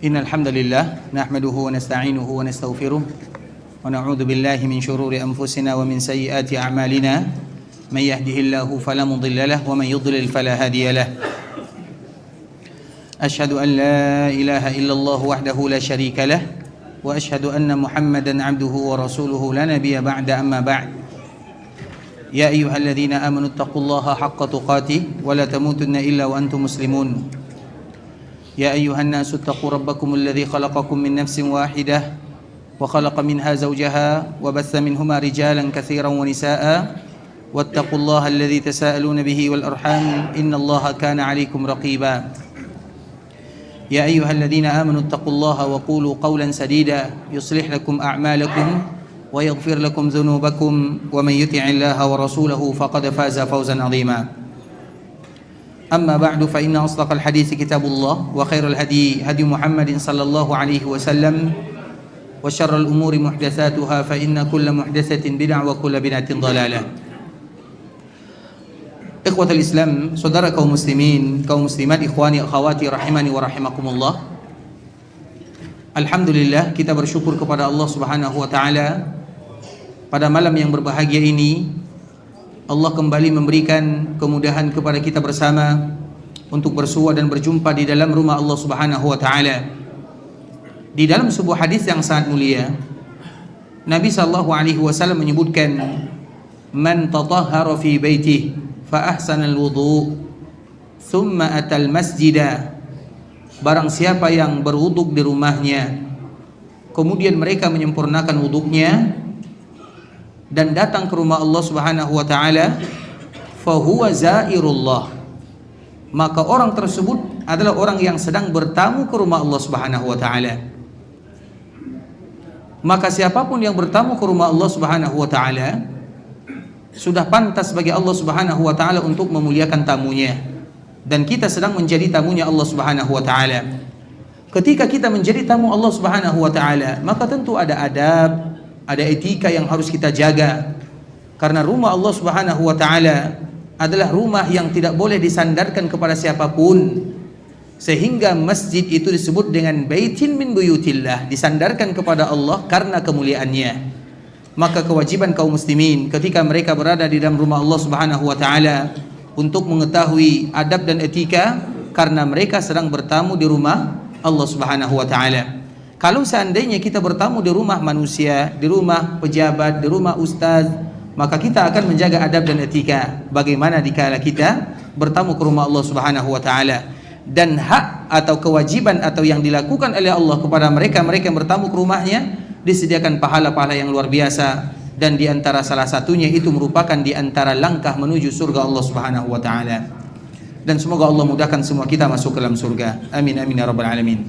Innal hamdalillah nahmaduhu wa nasta'inuhu wa nastaghfiruh wa na'udzu billahi min shururi anfusina wa min sayyiati a'malina may yahdihillahu fala mudilla lahu wa man yudlil fala hadiya lahu. Asyhadu an la ilaha illallah wahdahu la syarika lah wa asyhadu anna Muhammadan 'abduhu wa rasuluhu la nabiyya ba'da amma ba'd. Ya ayyuhalladzina amanu taqullaha haqqa tuqatih wa la tamutunna illa wa antum muslimun. يا أيها الناس اتقوا ربكم الذي خلقكم من نفس واحدة وخلق منها زوجها وبث منهما رجالا كثيرا ونساء واتقوا الله الذي تساءلون به والأرحام إن الله كان عليكم رقيبا يا أيها الذين آمنوا اتقوا الله وقولوا قولا سديدا يصلح لكم أعمالكم ويغفر لكم ذنوبكم ومن يطع الله ورسوله فقد فاز فوزا عظيما. أما بعد فإن أصدق الحديث كتاب الله وخير الهدي هدي محمد صلى الله عليه وسلم وشر الأمور محدثاتها فإن كل محدثة بدعة وكل بدعة ضلالة. إخوة الإسلام, saudara kaum muslimin, kaum muslimat, ikhwani akhwati rahimani wa rahimakumullah. Alhamdulillah, kita bersyukur kepada Allah Subhanahu wa taala pada malam yang berbahagia ini. Allah kembali memberikan kemudahan kepada kita bersama untuk bersua dan berjumpa di dalam rumah Allah Subhanahu wa taala. Di dalam sebuah hadis yang sangat mulia, Nabi sallallahu alaihi wasallam menyebutkan, "Man tatahhara fi baitihi fa ahsana al-wudu, thumma atal masjida." Barang siapa yang berwuduk di rumahnya, kemudian mereka menyempurnakan wuduknya dan datang ke rumah Allah Subhanahu wa taala, fa huwa zairullah, maka orang tersebut adalah orang yang sedang bertamu ke rumah Allah Subhanahu wa taala. Maka siapapun yang bertamu ke rumah Allah Subhanahu wa taala sudah pantas bagi Allah Subhanahu wa taala untuk memuliakan tamunya, dan kita sedang menjadi tamunya Allah Subhanahu wa taala. Ketika kita menjadi tamu Allah Subhanahu wa taala, maka tentu ada adab, ada etika yang harus kita jaga, karena rumah Allah Subhanahu wa taala adalah rumah yang tidak boleh disandarkan kepada siapapun, sehingga masjid itu disebut dengan baitin min buyutillah, disandarkan kepada Allah karena kemuliaannya. Maka kewajiban kaum muslimin ketika mereka berada di dalam rumah Allah Subhanahu wa taala untuk mengetahui adab dan etika, karena mereka sedang bertamu di rumah Allah Subhanahu wa taala. Kalau seandainya kita bertamu di rumah manusia, di rumah pejabat, di rumah ustaz, maka kita akan menjaga adab dan etika. Bagaimana dikala kita bertamu ke rumah Allah Subhanahu wa taala, dan hak atau kewajiban atau yang dilakukan oleh Allah kepada mereka yang bertamu ke rumahnya, disediakan pahala-pahala yang luar biasa, dan di antara salah satunya itu merupakan di antara langkah menuju surga Allah Subhanahu wa taala. Dan semoga Allah mudahkan semua kita masuk ke dalam surga. Amin amin ya rabbal alamin.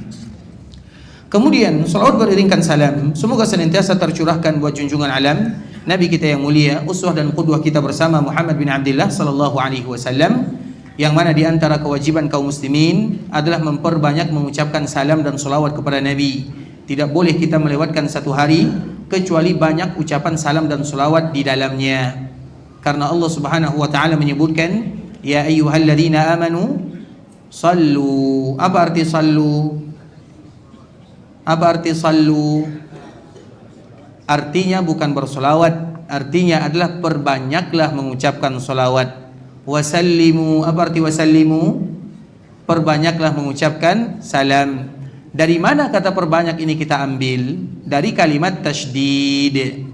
Kemudian salawat beriringkan salam semoga senantiasa tercurahkan buat junjungan alam Nabi kita yang mulia, uswah dan qudwah kita bersama, Muhammad bin Abdullah sallallahu alaihi wasallam, yang mana di antara kewajiban kaum muslimin adalah memperbanyak mengucapkan salam dan salawat kepada Nabi. Tidak boleh kita melewatkan satu hari kecuali banyak ucapan salam dan salawat di dalamnya, karena Allah Subhanahu wa taala menyebutkan, ya ayyuhalladzina amanu sallu. Apa arti sallu? Apa arti sallu? Artinya bukan bersolawat, artinya adalah perbanyaklah mengucapkan solawat. Wasallimu, apa arti wasallimu? Perbanyaklah mengucapkan salam. Dari mana kata perbanyak ini kita ambil? Dari kalimat tasydid.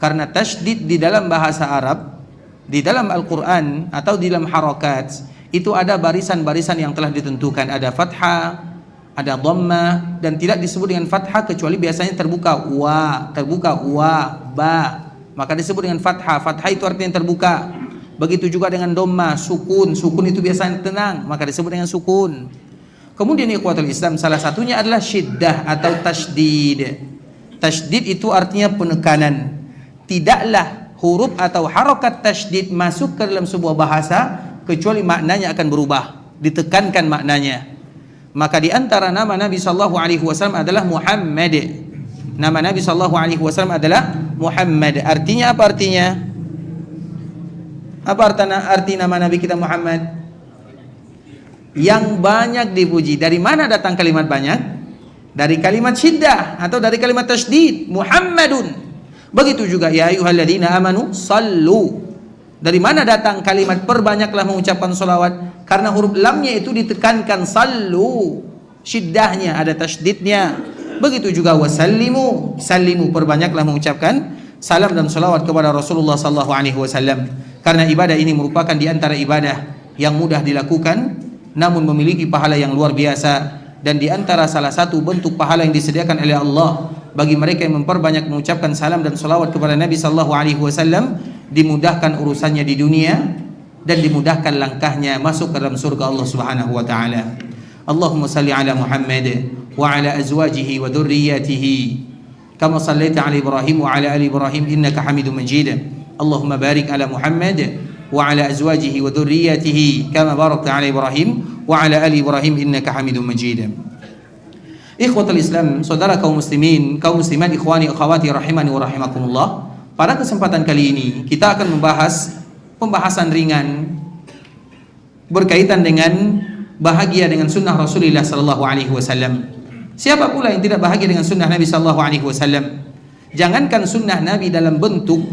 Karena tasydid di dalam bahasa Arab, di dalam Al-Quran atau di dalam harakat, itu ada barisan-barisan yang telah ditentukan. Ada fathah, ada dhammah, dan tidak disebut dengan fathah kecuali biasanya terbuka wa, ba, maka disebut dengan fathah. Fathah itu artinya terbuka. Begitu juga dengan dhammah, sukun itu biasanya tenang, maka disebut dengan sukun. Kemudian ikhwatul Islam, salah satunya adalah syiddah atau tasydid. Tasydid itu artinya penekanan. Tidaklah huruf atau harokat tasydid masuk ke dalam sebuah bahasa kecuali maknanya akan berubah, ditekankan maknanya. Maka di antara nama Nabi sallallahu alaihi wasallam adalah Muhammad. Nama Nabi sallallahu alaihi wasallam adalah Muhammad. Artinya apa artinya? Apa arti nama Nabi kita Muhammad? yang banyak dipuji. Dari mana datang kalimat banyak? Dari kalimat syiddah atau dari kalimat tasydid, Muhammadun. Begitu juga ya ayyuhalladzina amanu sallu. Dari mana datang kalimat perbanyaklah mengucapkan salawat? Karena huruf lamnya itu ditekankan, sallu, syiddahnya ada tasydidnya. Begitu juga wasallimu, sallimu, perbanyaklah mengucapkan salam dan salawat kepada Rasulullah sallallahu alaihi wasallam. Karena ibadah ini merupakan di antara ibadah yang mudah dilakukan namun memiliki pahala yang luar biasa, dan di antara salah satu bentuk pahala yang disediakan oleh Allah bagi mereka yang memperbanyak mengucapkan salam dan salawat kepada Nabi sallallahu alaihi wasallam, dimudahkan urusannya di dunia dan dimudahkan langkahnya masuk ke dalam surga Allah Subhanahu wa taala. Allahumma salli ala Muhammad wa ala azwajihi wa dhurriyyatihi kama sallaita ala Ibrahim wa ala ali Ibrahim innaka Hamidum Majid. Allahumma barik ala Muhammad wa ala azwajihi wa dhurriyyatihi kama barakta ala Ibrahim wa ala ali Ibrahim innaka Hamidum Majid. Ikhwatul Islam, saudara kaum muslimin, kaum muslimat, ikhwani akhwati rahimani wa rahimakumullah. Pada kesempatan kali ini kita akan membahas pembahasan ringan berkaitan dengan bahagia dengan sunnah Rasulullah sallallahu alaihi wasallam. Siapa pula yang tidak bahagia dengan sunnah Nabi sallallahu alaihi wasallam? Jangankan sunnah Nabi dalam bentuk,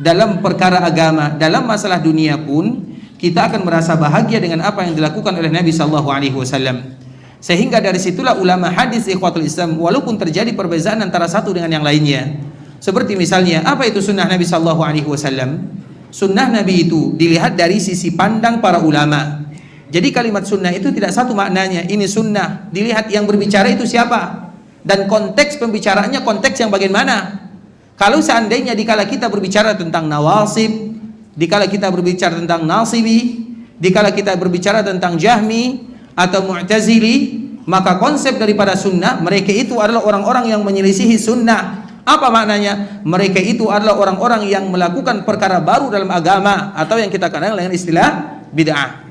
dalam perkara agama, dalam masalah dunia pun kita akan merasa bahagia dengan apa yang dilakukan oleh Nabi sallallahu alaihi wasallam. Sehingga dari situlah ulama hadis ikhwatul Islam, walaupun terjadi perbezaan antara satu dengan yang lainnya, seperti misalnya apa itu sunnah Nabi sallallahu alaihi wasallam? Sunnah Nabi itu dilihat dari sisi pandang para ulama. Jadi kalimat sunnah itu tidak satu maknanya. Ini sunnah, dilihat yang berbicara itu siapa dan konteks pembicaraannya, konteks yang bagaimana. Kalau seandainya dikala kita berbicara tentang nawasib, dikala kita berbicara tentang nasibi, dikala kita berbicara tentang jahmi atau mu'tazili, maka konsep daripada sunnah, mereka itu adalah orang-orang yang menyelisihi sunnah. Apa maknanya? Mereka itu adalah orang-orang yang melakukan perkara baru dalam agama, atau yang kita kenal dengan istilah bid'ah.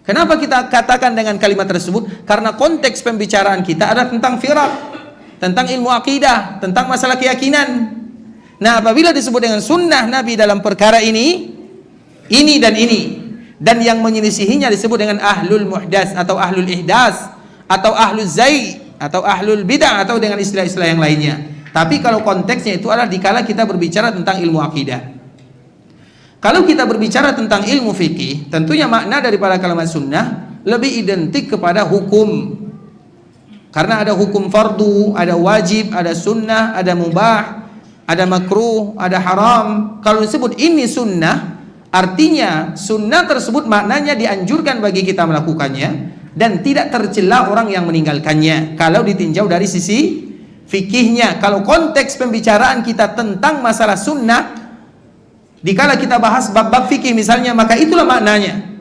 Kenapa kita katakan dengan kalimat tersebut? Karena konteks pembicaraan kita adalah tentang firaq, tentang ilmu akidah, tentang masalah keyakinan. Nah, apabila disebut dengan sunnah Nabi dalam perkara ini dan yang menyelisihinya disebut dengan ahlul muhdas atau ahlul ihdas atau ahlul zai atau ahlul bid'ah atau dengan istilah-istilah yang lainnya. Tapi kalau konteksnya itu adalah dikala kita berbicara tentang ilmu akidah. Kalau kita berbicara tentang ilmu fikih, tentunya makna daripada kalimat sunnah lebih identik kepada hukum. Karena ada hukum fardu, ada wajib, ada sunnah, ada mubah, ada makruh, ada haram. Kalau disebut ini sunnah, artinya sunnah tersebut maknanya dianjurkan bagi kita melakukannya dan tidak tercela orang yang meninggalkannya. Kalau ditinjau dari sisi fikihnya, kalau konteks pembicaraan kita tentang masalah sunnah, dikala kita bahas bab-bab fikih misalnya, maka itulah maknanya.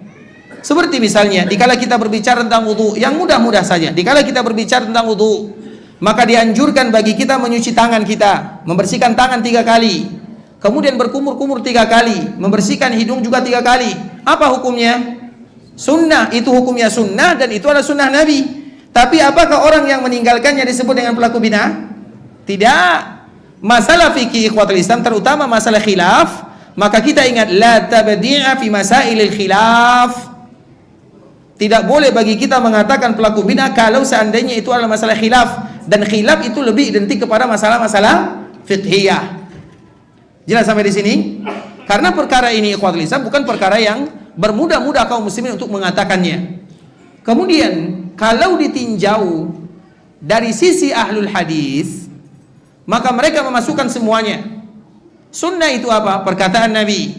Seperti misalnya dikala kita berbicara tentang wudu, yang mudah-mudah saja. Dikala kita berbicara tentang wudu, maka dianjurkan bagi kita menyuci tangan kita, membersihkan tangan 3 kali, kemudian berkumur-kumur 3 kali, membersihkan hidung juga 3 kali. Apa hukumnya? Sunnah. Itu hukumnya sunnah dan itu adalah sunnah Nabi. Tapi apakah orang yang meninggalkannya disebut dengan pelaku bid'ah? Tidak. Masalah fikih ikhwatul Islam, terutama masalah khilaf, maka kita ingat la tabdi'a fi masailil khilaf. Tidak boleh bagi kita mengatakan pelaku bid'ah kalau seandainya itu adalah masalah khilaf, dan khilaf itu lebih identik kepada masalah-masalah fiqhiyah. Jelas sampai di sini? Karena perkara ini ikhwatul Islam bukan perkara yang bermudah-mudah kaum muslimin untuk mengatakannya. Kemudian kalau ditinjau dari sisi ahlul hadis, maka mereka memasukkan semuanya. Sunnah itu apa? Perkataan Nabi,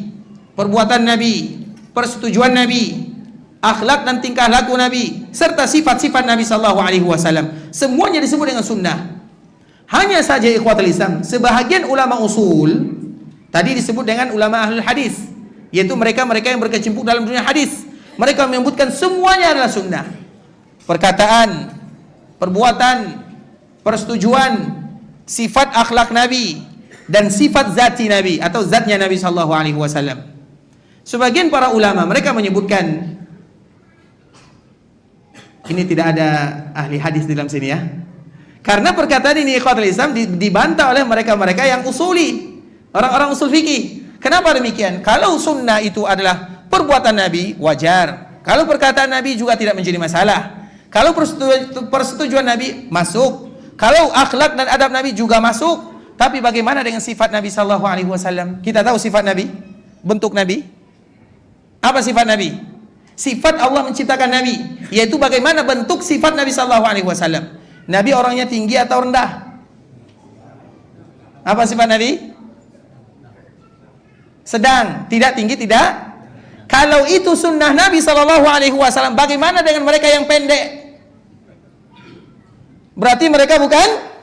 perbuatan Nabi, persetujuan Nabi, akhlak dan tingkah laku Nabi, serta sifat-sifat Nabi sallallahu alaihi wasallam. Semuanya disebut dengan sunnah. Hanya saja ikhwatul Islam, sebahagian ulama usul tadi disebut dengan ulama ahlul hadis, yaitu mereka-mereka yang berkecimpung dalam dunia hadis. Mereka menyebutkan semuanya adalah sunnah. Perkataan, perbuatan, persetujuan, sifat akhlak Nabi, dan sifat zati Nabi atau zatnya Nabi sallallahu alaihi wasallam. Sebagian para ulama mereka menyebutkan, ini tidak ada ahli hadis di dalam sini ya. Karena perkataan ini ikhwatul Islam dibantah oleh mereka-mereka yang usuli, orang-orang usul fikih. Kenapa demikian? Kalau sunnah itu adalah perbuatan Nabi, wajar. Kalau perkataan Nabi juga tidak menjadi masalah. Kalau persetujuan Nabi masuk. Kalau akhlak dan adab Nabi juga masuk. Tapi bagaimana dengan sifat Nabi sallallahu alaihi wasallam? Kita tahu sifat Nabi, bentuk Nabi. Apa sifat Nabi? Sifat Allah menciptakan Nabi, yaitu bagaimana bentuk sifat Nabi sallallahu alaihi wasallam. Nabi orangnya tinggi atau rendah? Apa sifat Nabi? Sedang, tidak tinggi, tidak. Kalau itu sunnah Nabi sallallahu alaihi wasallam, bagaimana dengan mereka yang pendek? Berarti mereka bukan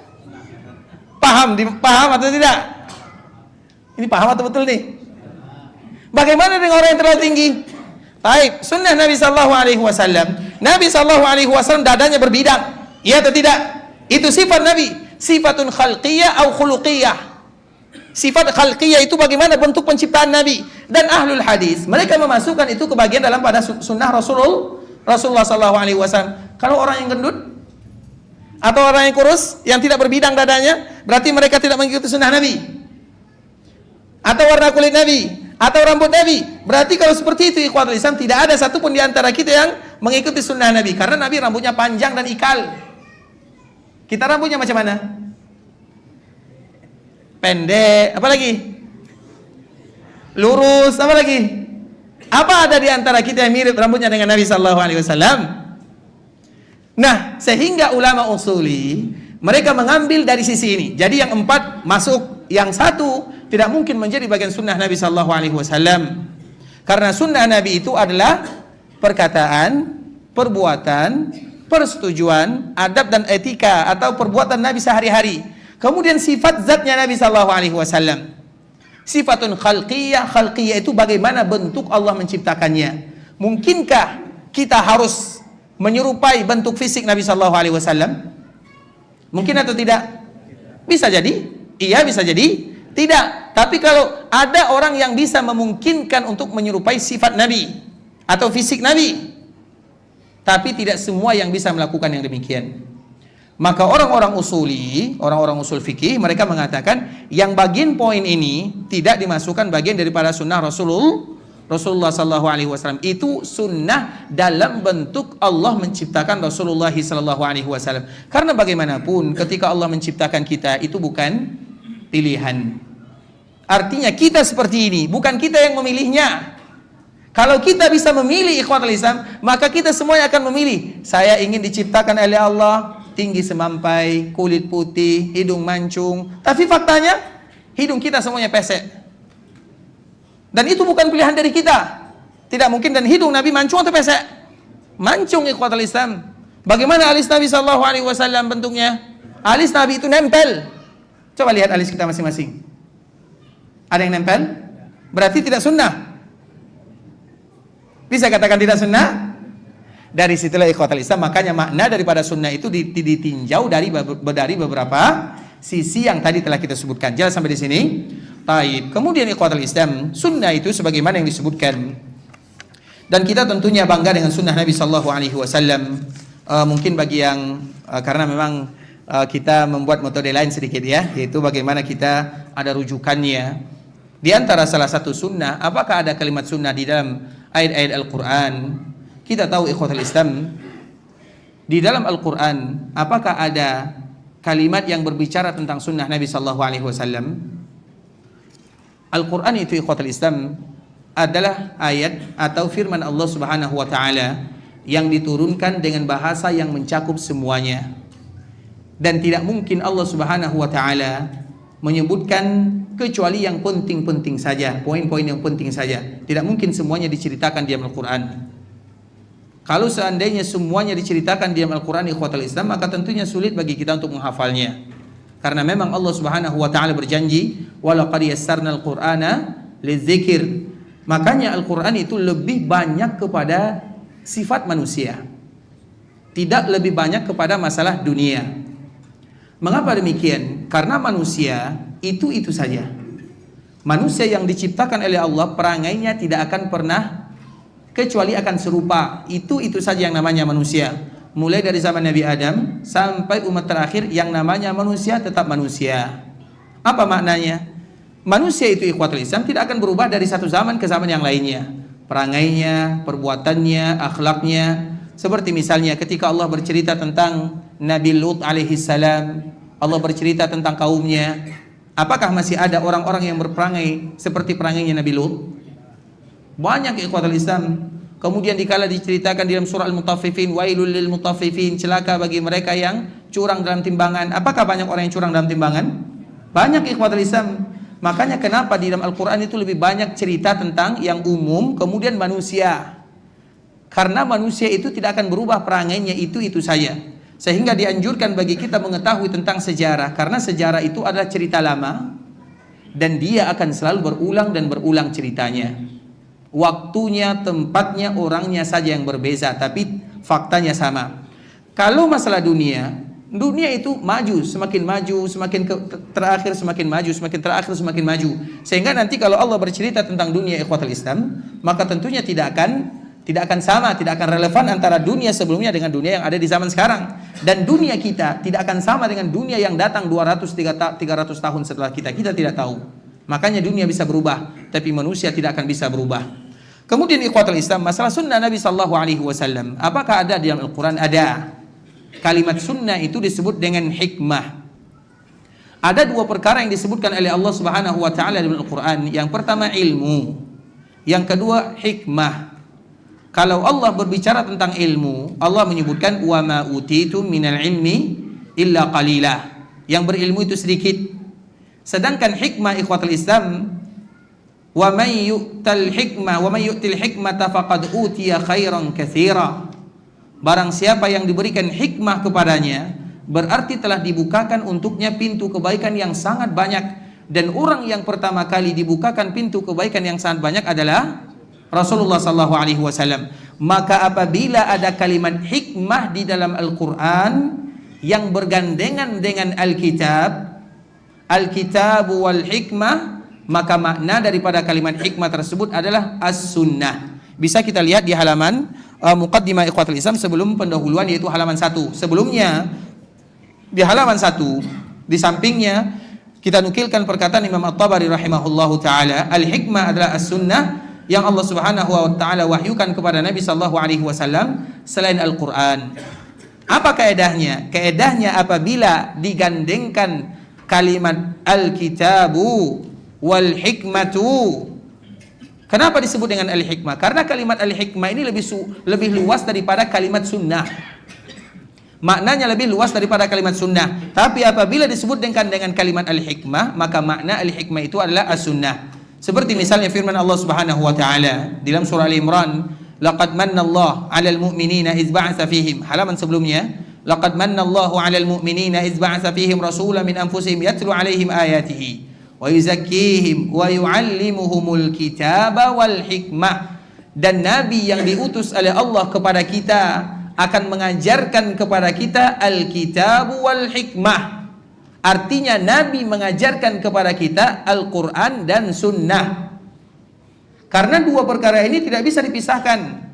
paham atau tidak? Ini paham atau betul nih? Bagaimana dengan orang yang terlalu tinggi? Baik, sunnah Nabi sallallahu alaihi wasallam. Nabi sallallahu alaihi wasallam dadanya berbidang. Iya atau tidak? Itu sifat Nabi. Sifatun khalqiyah atau khuluqiyah. Sifat khalqiyah itu bagaimana bentuk penciptaan Nabi. Dan ahlul hadis, mereka memasukkan itu ke bagian dalam pada sunnah Rasulullah sallallahu alaihi wasallam. Kalau orang yang gendut atau orang yang kurus, yang tidak berbidang dadanya, berarti mereka tidak mengikuti sunnah Nabi. Atau warna kulit Nabi, atau rambut Nabi. Berarti kalau seperti itu, ikhwatul Islam, tidak ada satupun di antara kita yang mengikuti sunnah Nabi. Karena Nabi rambutnya panjang dan ikal. Kita rambutnya macam mana? Pendek, apa lagi? Lurus, apa lagi? Apa ada di antara kita yang mirip rambutnya dengan Nabi sallallahu alaihi wasallam? Nah, sehingga ulama usuli mereka mengambil dari sisi ini. Jadi yang 4 masuk, yang 1 tidak mungkin menjadi bagian sunnah Nabi sallallahu alaihi wasallam. Karena sunnah Nabi itu adalah perkataan, perbuatan, persetujuan, adab dan etika atau perbuatan Nabi sehari-hari. Kemudian sifat zatnya Nabi sallallahu alaihi wasallam. Sifatun khalqiyah, khalqiyah itu bagaimana bentuk Allah menciptakannya. Mungkinkah kita harus menyerupai bentuk fisik Nabi sallallahu alaihi wasallam? Mungkin atau tidak? Bisa jadi iya, bisa jadi tidak. Tapi kalau ada orang yang bisa memungkinkan untuk menyerupai sifat Nabi atau fisik Nabi, tapi tidak semua yang bisa melakukan yang demikian, maka orang-orang usuli, orang-orang usul fikih, mereka mengatakan yang bagian poin ini tidak dimasukkan bagian daripada sunnah Rasulullah sallallahu alaihi wasallam. Itu sunnah dalam bentuk Allah menciptakan Rasulullah sallallahu alaihi wasallam. Karena bagaimanapun ketika Allah menciptakan kita itu bukan pilihan. Artinya kita seperti ini, bukan kita yang memilihnya. Kalau kita bisa memilih ikhwatul Islam, maka kita semuanya akan memilih. Saya ingin diciptakan oleh Allah tinggi semampai, kulit putih, hidung mancung. Tapi faktanya hidung kita semuanya pesek. Dan itu bukan pilihan dari kita. Tidak mungkin. Dan hidung Nabi mancung atau pesek? Mancung, ikhwatul Islam. Bagaimana alis Nabi sallallahu alaihi wasallam bentuknya? Alis Nabi itu nempel. Coba lihat alis kita masing-masing. Ada yang nempel? Berarti tidak sunnah. Bisa katakan tidak sunnah? Dari situlah ikhwatul Islam, makanya makna daripada sunnah itu ditinjau dari beberapa sisi yang tadi telah kita sebutkan. Jelas sampai di sini? Taib. Kemudian ikhwatul Islam, sunnah itu sebagaimana yang disebutkan. Dan kita tentunya bangga dengan sunnah Nabi sallallahu alaihi wasallam. Mungkin bagi yang karena memang kita membuat metode lain sedikit ya, yaitu bagaimana kita ada rujukannya. Di antara salah satu sunnah, apakah ada kalimat sunnah di dalam ayat-ayat Al-Qur'an? Kita tahu ikhwatul Islam, di dalam Al-Qur'an apakah ada kalimat yang berbicara tentang sunnah Nabi sallallahu alaihi wasallam? Al-Quran itu ikhwatul Islam adalah ayat atau firman Allah subhanahu wa ta'ala yang diturunkan dengan bahasa yang mencakup semuanya. Dan tidak mungkin Allah subhanahu wa ta'ala menyebutkan kecuali yang penting-penting saja, poin-poin yang penting saja. Tidak mungkin semuanya diceritakan di dalam Al-Quran. Kalau seandainya semuanya diceritakan di dalam Al-Quran ikhwatul Islam, maka tentunya sulit bagi kita untuk menghafalnya. Karena memang Allah Subhanahu wa taala berjanji, "Walaqad yassarnal Qur'ana lidzikir." Makanya Al-Qur'an itu lebih banyak kepada sifat manusia. Tidak lebih banyak kepada masalah dunia. Mengapa demikian? Karena manusia itu saja. Manusia yang diciptakan oleh Allah, perangainya tidak akan pernah kecuali akan serupa. Itu saja yang namanya manusia. Mulai dari zaman Nabi Adam sampai umat terakhir, yang namanya manusia tetap manusia. Apa maknanya? Manusia itu ikhwatul Islam tidak akan berubah dari satu zaman ke zaman yang lainnya. Perangainya, perbuatannya, akhlaknya. Seperti misalnya ketika Allah bercerita tentang Nabi Lut alaihi salam, Allah bercerita tentang kaumnya. Apakah masih ada orang-orang yang berperangai seperti perangainya Nabi Lut? Banyak ikhwatul Islam. Kemudian dikala diceritakan dalam surah Al-Mutaffifin, wailul lil mutaffifin, celaka bagi mereka yang curang dalam timbangan. Apakah banyak orang yang curang dalam timbangan? Banyak ikhwatul Islam. Makanya kenapa di dalam Al-Quran itu lebih banyak cerita tentang yang umum, kemudian manusia. Karena manusia itu tidak akan berubah perangainya, itu saja. Sehingga dianjurkan bagi kita mengetahui tentang sejarah, karena sejarah itu adalah cerita lama dan dia akan selalu berulang dan berulang ceritanya. Waktunya, tempatnya, orangnya saja yang berbeza, tapi faktanya sama. Kalau masalah dunia itu maju, semakin terakhir semakin maju, semakin terakhir semakin maju. Sehingga nanti kalau Allah bercerita tentang dunia ikhwatul Islam, maka tentunya tidak akan sama, tidak akan relevan antara dunia sebelumnya dengan dunia yang ada di zaman sekarang. Dan dunia kita tidak akan sama dengan dunia yang datang 200-300 tahun setelah kita tidak tahu. Makanya dunia bisa berubah, tapi manusia tidak akan bisa berubah. Kemudian ikhwatul Islam, masalah sunnah Nabi sallallahu alaihi wasallam, apakah ada di dalam Al-Quran? Ada. Kalimat sunnah itu disebut dengan hikmah. Ada dua perkara yang disebutkan oleh Allah Subhanahu wa taala dalam Al-Quran. Yang pertama ilmu, yang kedua hikmah. Kalau Allah berbicara tentang ilmu, Allah menyebutkan wa ma utitu minal ilmi illa qalilah. Yang berilmu itu sedikit. Sedangkan hikmah ikhwatul Islam, wa may yu'tal hikmata faqad utiya khairan katsira. Barang siapa yang diberikan hikmah kepadanya, berarti telah dibukakan untuknya pintu kebaikan yang sangat banyak. Dan orang yang pertama kali dibukakan pintu kebaikan yang sangat banyak adalah Rasulullah sallallahu alaihi wasallam. Maka apabila ada kalimat hikmah di dalam Al-Quran yang bergandengan dengan Alkitab wal hikmah, maka makna daripada kalimat hikmah tersebut adalah as-sunnah. Bisa kita lihat di halaman Muqaddimah Ikhwatul Islam sebelum pendahuluan, yaitu halaman 1. Sebelumnya di halaman 1 di sampingnya kita nukilkan perkataan Imam At-Tabari rahimahullahu taala, al-hikmah adalah as-sunnah yang Allah Subhanahu wa taala wahyukan kepada Nabi sallallahu alaihi wasallam selain Al-Qur'an. Apa kaedahnya? Kaedahnya apabila digandengkan kalimat al-kitabu wal hikmatu. Kenapa disebut dengan al-hikmah? Karena kalimat al-hikmah ini lebih luas daripada kalimat sunnah. Maknanya lebih luas daripada kalimat sunnah. Tapi apabila disebut dengan kalimat al-hikmah, maka makna al-hikmah itu adalah as-sunnah. Seperti misalnya firman Allah Subhanahu wa taala dalam surah Al-Imran, laqad manna Allah 'alal mu'minina idz ba'atsa fihim. Halaman sebelumnya, laqad manna Allahu 'alal mu'minina idz ba'atsa fihim rasulan min anfusihim yatlu 'alaihim ayatihi wa yuzakkihim wa yu'allimuhumul kitaba wal hikmah. Dan nabi yang diutus oleh Allah kepada kita akan mengajarkan kepada kita al-kitab wal hikmah. Artinya nabi mengajarkan kepada kita Al-Quran dan sunnah. Karena dua perkara ini tidak bisa dipisahkan.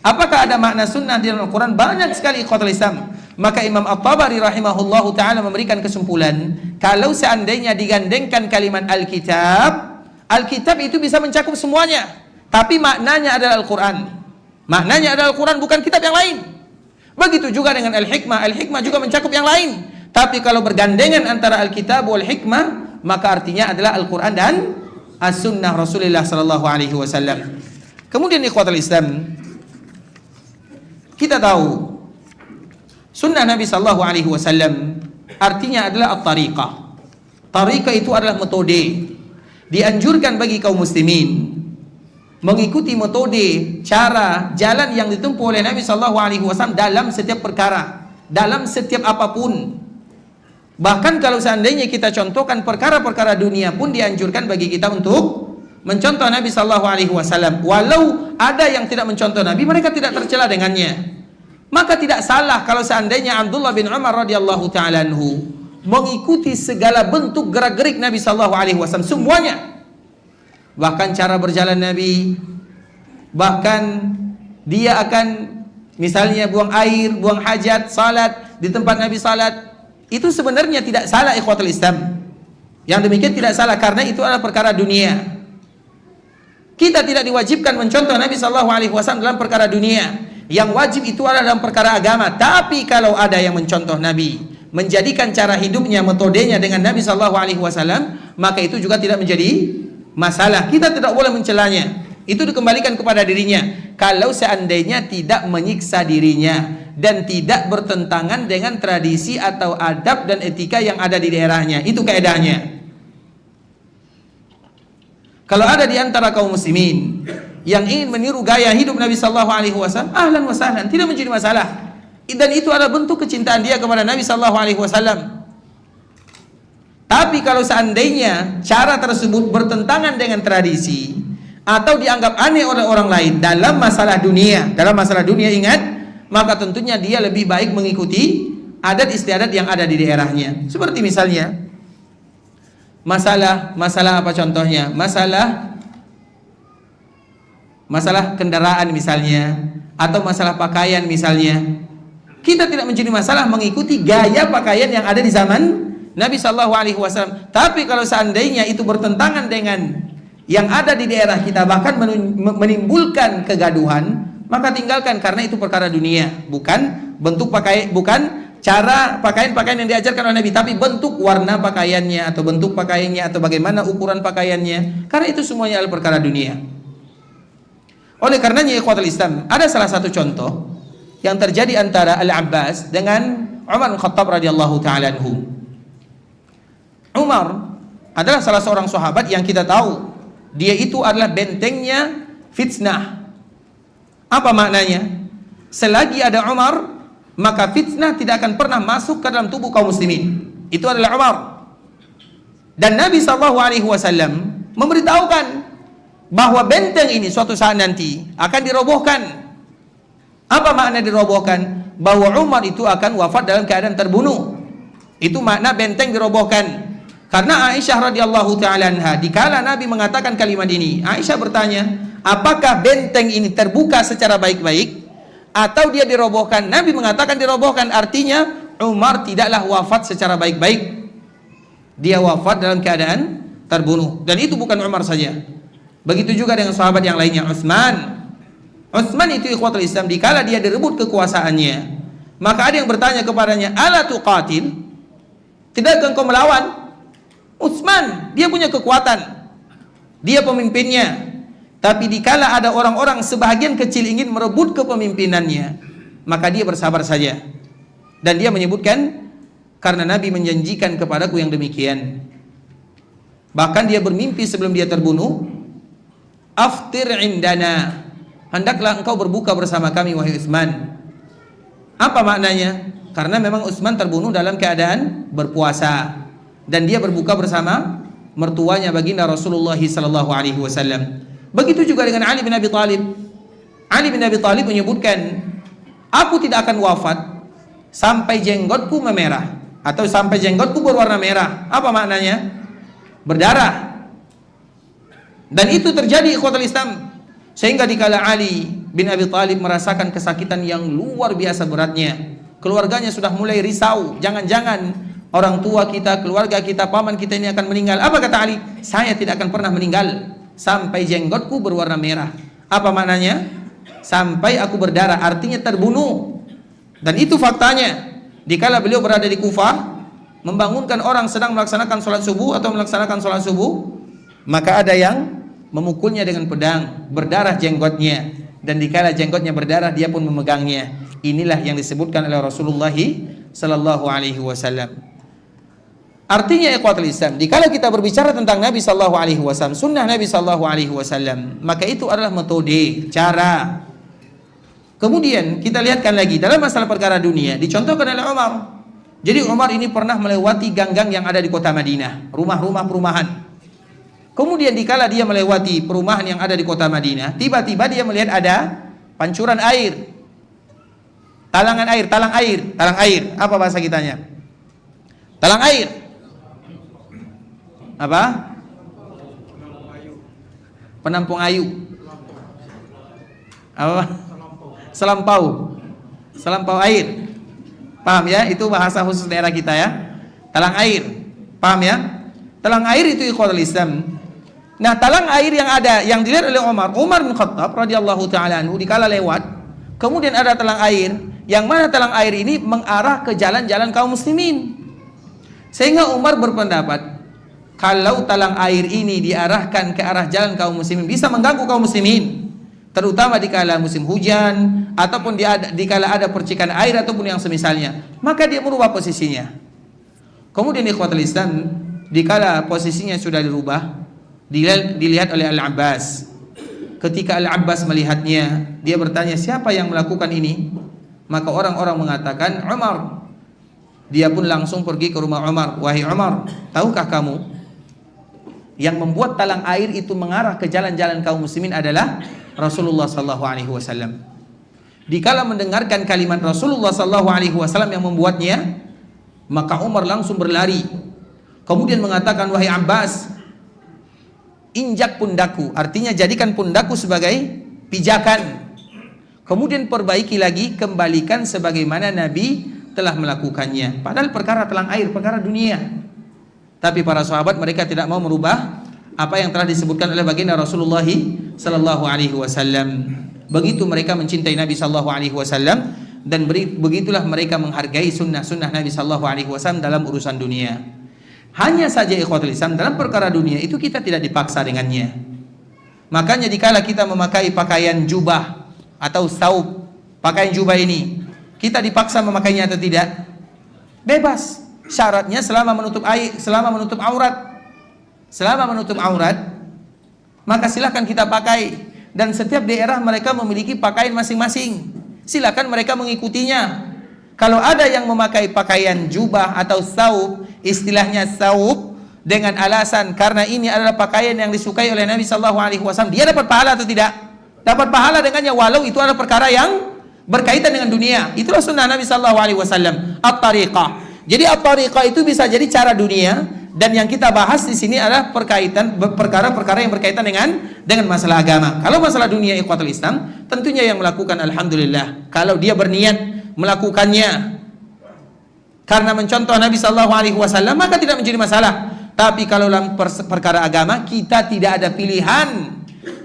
Apakah ada makna sunnah di dalam Al-Quran? Banyak sekali ikhwatul Islam. Maka Imam At-Tabari rahimahullahu ta'ala memberikan kesimpulan, kalau seandainya digandengkan kalimat Alkitab itu bisa mencakup semuanya, tapi maknanya adalah Al-Quran. Maknanya adalah Al-Quran, bukan kitab yang lain. Begitu juga dengan Al-Hikmah juga mencakup yang lain. Tapi kalau bergandengan antara Alkitab wal hikmah, maka artinya adalah Al-Quran dan As-Sunnah Rasulullah sallallahu alaihi wasallam. Kemudian ikhwatul Islam, kita tahu sunnah Nabi sallallahu alaihi wasallam artinya adalah at-tariqah. Tariqah itu adalah metode. Dianjurkan bagi kaum muslimin mengikuti metode, cara, jalan yang ditempuh oleh Nabi sallallahu alaihi wasallam dalam setiap perkara, dalam setiap apapun. Bahkan kalau seandainya kita contohkan perkara-perkara dunia pun dianjurkan bagi kita untuk mencontoh Nabi sallallahu alaihi wasallam. Walau ada yang tidak mencontoh Nabi, mereka tidak tercela dengannya. Maka tidak salah kalau seandainya Abdullah bin Umar radhiyallahu taala anhu mengikuti segala bentuk gerak-gerik Nabi sallallahu alaihi wasallam semuanya. Bahkan cara berjalan Nabi, bahkan dia akan misalnya buang air, buang hajat, salat di tempat Nabi salat. Itu sebenarnya tidak salah ikhwatul Islam. Yang demikian tidak salah karena itu adalah perkara dunia. Kita tidak diwajibkan mencontoh Nabi sallallahu alaihi wasallam dalam perkara dunia. Yang wajib itu adalah dalam perkara agama. Tapi kalau ada yang mencontoh Nabi, menjadikan cara hidupnya, metodenya dengan Nabi sallallahu alaihi wasallam, maka itu juga tidak menjadi masalah. Kita tidak boleh mencelanya. Itu dikembalikan kepada dirinya. Kalau seandainya tidak menyiksa dirinya dan tidak bertentangan dengan tradisi atau adab dan etika yang ada di daerahnya, itu kaedahnya. Kalau ada di antara kaum muslimin yang ingin meniru gaya hidup Nabi sallallahu alaihi wasallam, ahlan wa sahlan, tidak menjadi masalah. Dan itu adalah bentuk kecintaan dia kepada Nabi sallallahu alaihi wasallam. Tapi kalau seandainya cara tersebut bertentangan dengan tradisi atau dianggap aneh oleh orang lain dalam masalah dunia, ingat, maka tentunya dia lebih baik mengikuti adat istiadat yang ada di daerahnya. Seperti misalnya masalah apa contohnya? Masalah kendaraan misalnya, atau masalah pakaian misalnya. Kita tidak menjadi masalah mengikuti gaya pakaian yang ada di zaman Nabi sallallahu alaihi wasallam. Tapi kalau seandainya itu bertentangan dengan yang ada di daerah kita, bahkan menimbulkan kegaduhan, maka tinggalkan, karena itu perkara dunia, bukan bentuk pakaian, bukan cara pakaian-pakaian yang diajarkan oleh Nabi, tapi bentuk warna pakaiannya atau bentuk pakaiannya atau bagaimana ukuran pakaiannya, karena itu semuanya adalah perkara dunia. Oleh karenanya ikhwatul Islam, ada salah satu contoh yang terjadi antara Al-Abbas dengan Umar bin Khattab radhiyallahu taala anhu. Umar adalah salah seorang sahabat yang kita tahu dia itu adalah bentengnya fitnah. Apa maknanya? Selagi ada Umar, maka fitnah tidak akan pernah masuk ke dalam tubuh kaum muslimin. Itu adalah Umar. Dan Nabi SAW memberitahukan bahwa benteng ini suatu saat nanti akan dirobohkan. Apa makna dirobohkan? Bahwa Umar itu akan wafat dalam keadaan terbunuh. Itu makna benteng dirobohkan. Karena Aisyah radhiyallahu taala anha, dikala Nabi mengatakan kalimat ini, Aisyah bertanya, apakah benteng ini terbuka secara baik-baik atau dia dirobohkan? Nabi mengatakan dirobohkan, artinya Umar tidaklah wafat secara baik-baik. Dia wafat dalam keadaan terbunuh. Dan itu bukan Umar saja. Begitu juga dengan sahabat yang lainnya, Utsman. Utsman itu ikhwatul Islam, dikala dia direbut kekuasaannya, maka ada yang bertanya kepadanya, ala tuqatil? Tidakkah engkau melawan? Utsman, dia punya kekuatan, dia pemimpinnya. Tapi dikala ada orang-orang sebahagian kecil ingin merebut kepemimpinannya, maka dia bersabar saja. Dan dia menyebutkan, karena Nabi menjanjikan kepadaku yang demikian. Bahkan dia bermimpi sebelum dia terbunuh, aftir indana, hendaklah engkau berbuka bersama kami wahai Utsman. Apa maknanya? Karena memang Utsman terbunuh dalam keadaan berpuasa, dan dia berbuka bersama mertuanya baginda Rasulullah sallallahu alaihi wasallam. Begitu juga dengan Ali bin Abi Thalib. Ali bin Abi Thalib menyebutkan, aku tidak akan wafat sampai jenggotku memerah, atau sampai jenggotku berwarna merah. Apa maknanya? Berdarah. Dan itu terjadi ikhwatul Islam, sehingga dikala Ali bin Abi Thalib merasakan kesakitan yang luar biasa beratnya, keluarganya sudah mulai risau, jangan-jangan orang tua kita, keluarga kita, paman kita ini akan meninggal. Apa kata Ali? Saya tidak akan pernah meninggal sampai jenggotku berwarna merah. Apa maknanya? Sampai aku berdarah, artinya terbunuh. Dan itu faktanya. Dikala beliau berada di Kufah, membangunkan orang sedang melaksanakan sholat subuh atau melaksanakan sholat subuh, maka ada yang memukulnya dengan pedang, berdarah jenggotnya. Dan dikala jenggotnya berdarah, dia pun memegangnya. Inilah yang disebutkan oleh Rasulullah sallallahu alaihi wasallam. Artinya ikhwatul Islam, dikala kita berbicara tentang Nabi sallallahu alaihi wasallam, sunnah Nabi sallallahu alaihi wasallam, maka itu adalah metode, cara. Kemudian kita lihatkan lagi dalam masalah perkara dunia, dicontohkan oleh Umar. Jadi Umar ini pernah melewati gang-gang yang ada di kota Madinah, rumah-rumah perumahan. Kemudian dikala dia melewati perumahan yang ada di kota Madinah, tiba-tiba dia melihat ada pancuran air, talang air. Apa bahasa kitanya? Talang air. Apa? Penampung ayu. Apa? Selampau air. Paham ya? Itu bahasa khusus daerah kita ya. Talang air. Paham ya? Talang air itu ikhwatul Islam. Nah, talang air yang ada, yang dilihat oleh Umar bin Khattab radhiyallahu taala anhu dikala lewat, kemudian ada talang air, yang mana talang air ini mengarah ke jalan-jalan kaum muslimin. Sehingga Umar berpendapat, kalau talang air ini diarahkan ke arah jalan kaum muslimin bisa mengganggu kaum muslimin, terutama dikala musim hujan ataupun dikala ada percikan air ataupun yang semisalnya, maka dia merubah posisinya. Kemudian ikhwatul Islam, dikala posisinya sudah dirubah, dilihat oleh Al-Abbas. Ketika Al-Abbas melihatnya, dia bertanya, siapa yang melakukan ini? Maka orang-orang mengatakan Umar. Dia pun langsung pergi ke rumah Umar. Wahai Umar, tahukah kamu yang membuat talang air itu mengarah ke jalan-jalan kaum muslimin adalah Rasulullah sallallahu alaihi wasallam. Dikala mendengarkan kalimat Rasulullah sallallahu alaihi wasallam yang membuatnya, maka Umar langsung berlari. Kemudian mengatakan, wahai Abbas, injak pundakku, artinya jadikan pundakku sebagai pijakan. Kemudian perbaiki lagi, kembalikan sebagaimana Nabi telah melakukannya. Padahal perkara telang air, perkara dunia. Tapi para sahabat mereka tidak mau merubah apa yang telah disebutkan oleh baginda Rasulullah sallallahu alaihi wasallam. Begitu mereka mencintai Nabi sallallahu alaihi wasallam, dan begitulah mereka menghargai sunnah-sunnah Nabi sallallahu alaihi wasallam dalam urusan dunia. Hanya saja ikhwatul Islam, dalam perkara dunia itu kita tidak dipaksa dengannya. Makanya dikala kita memakai pakaian jubah atau saub, pakaian jubah ini, kita dipaksa memakainya atau tidak? Bebas. Syaratnya selama menutup aurat. Selama menutup aurat, maka silakan kita pakai. Dan setiap daerah mereka memiliki pakaian masing-masing. Silakan mereka mengikutinya. Kalau ada yang memakai pakaian jubah atau saub, istilahnya saub, dengan alasan karena ini adalah pakaian yang disukai oleh Nabi sallallahu alaihi wasallam, dia dapat pahala atau tidak? Dapat pahala dengannya, walau itu adalah perkara yang berkaitan dengan dunia. Itulah sunnah Nabi sallallahu alaihi wasallam, at-tariqah. Jadi at-tariqah itu bisa jadi cara dunia, dan yang kita bahas di sini adalah perkara-perkara yang berkaitan dengan masalah agama. Kalau masalah dunia ikhwatul Islam, tentunya yang melakukan alhamdulillah. Kalau dia berniat melakukannya karena mencontoh Nabi sallallahu alaihi wasallam, maka tidak menjadi masalah. Tapi kalau dalam perkara agama, kita tidak ada pilihan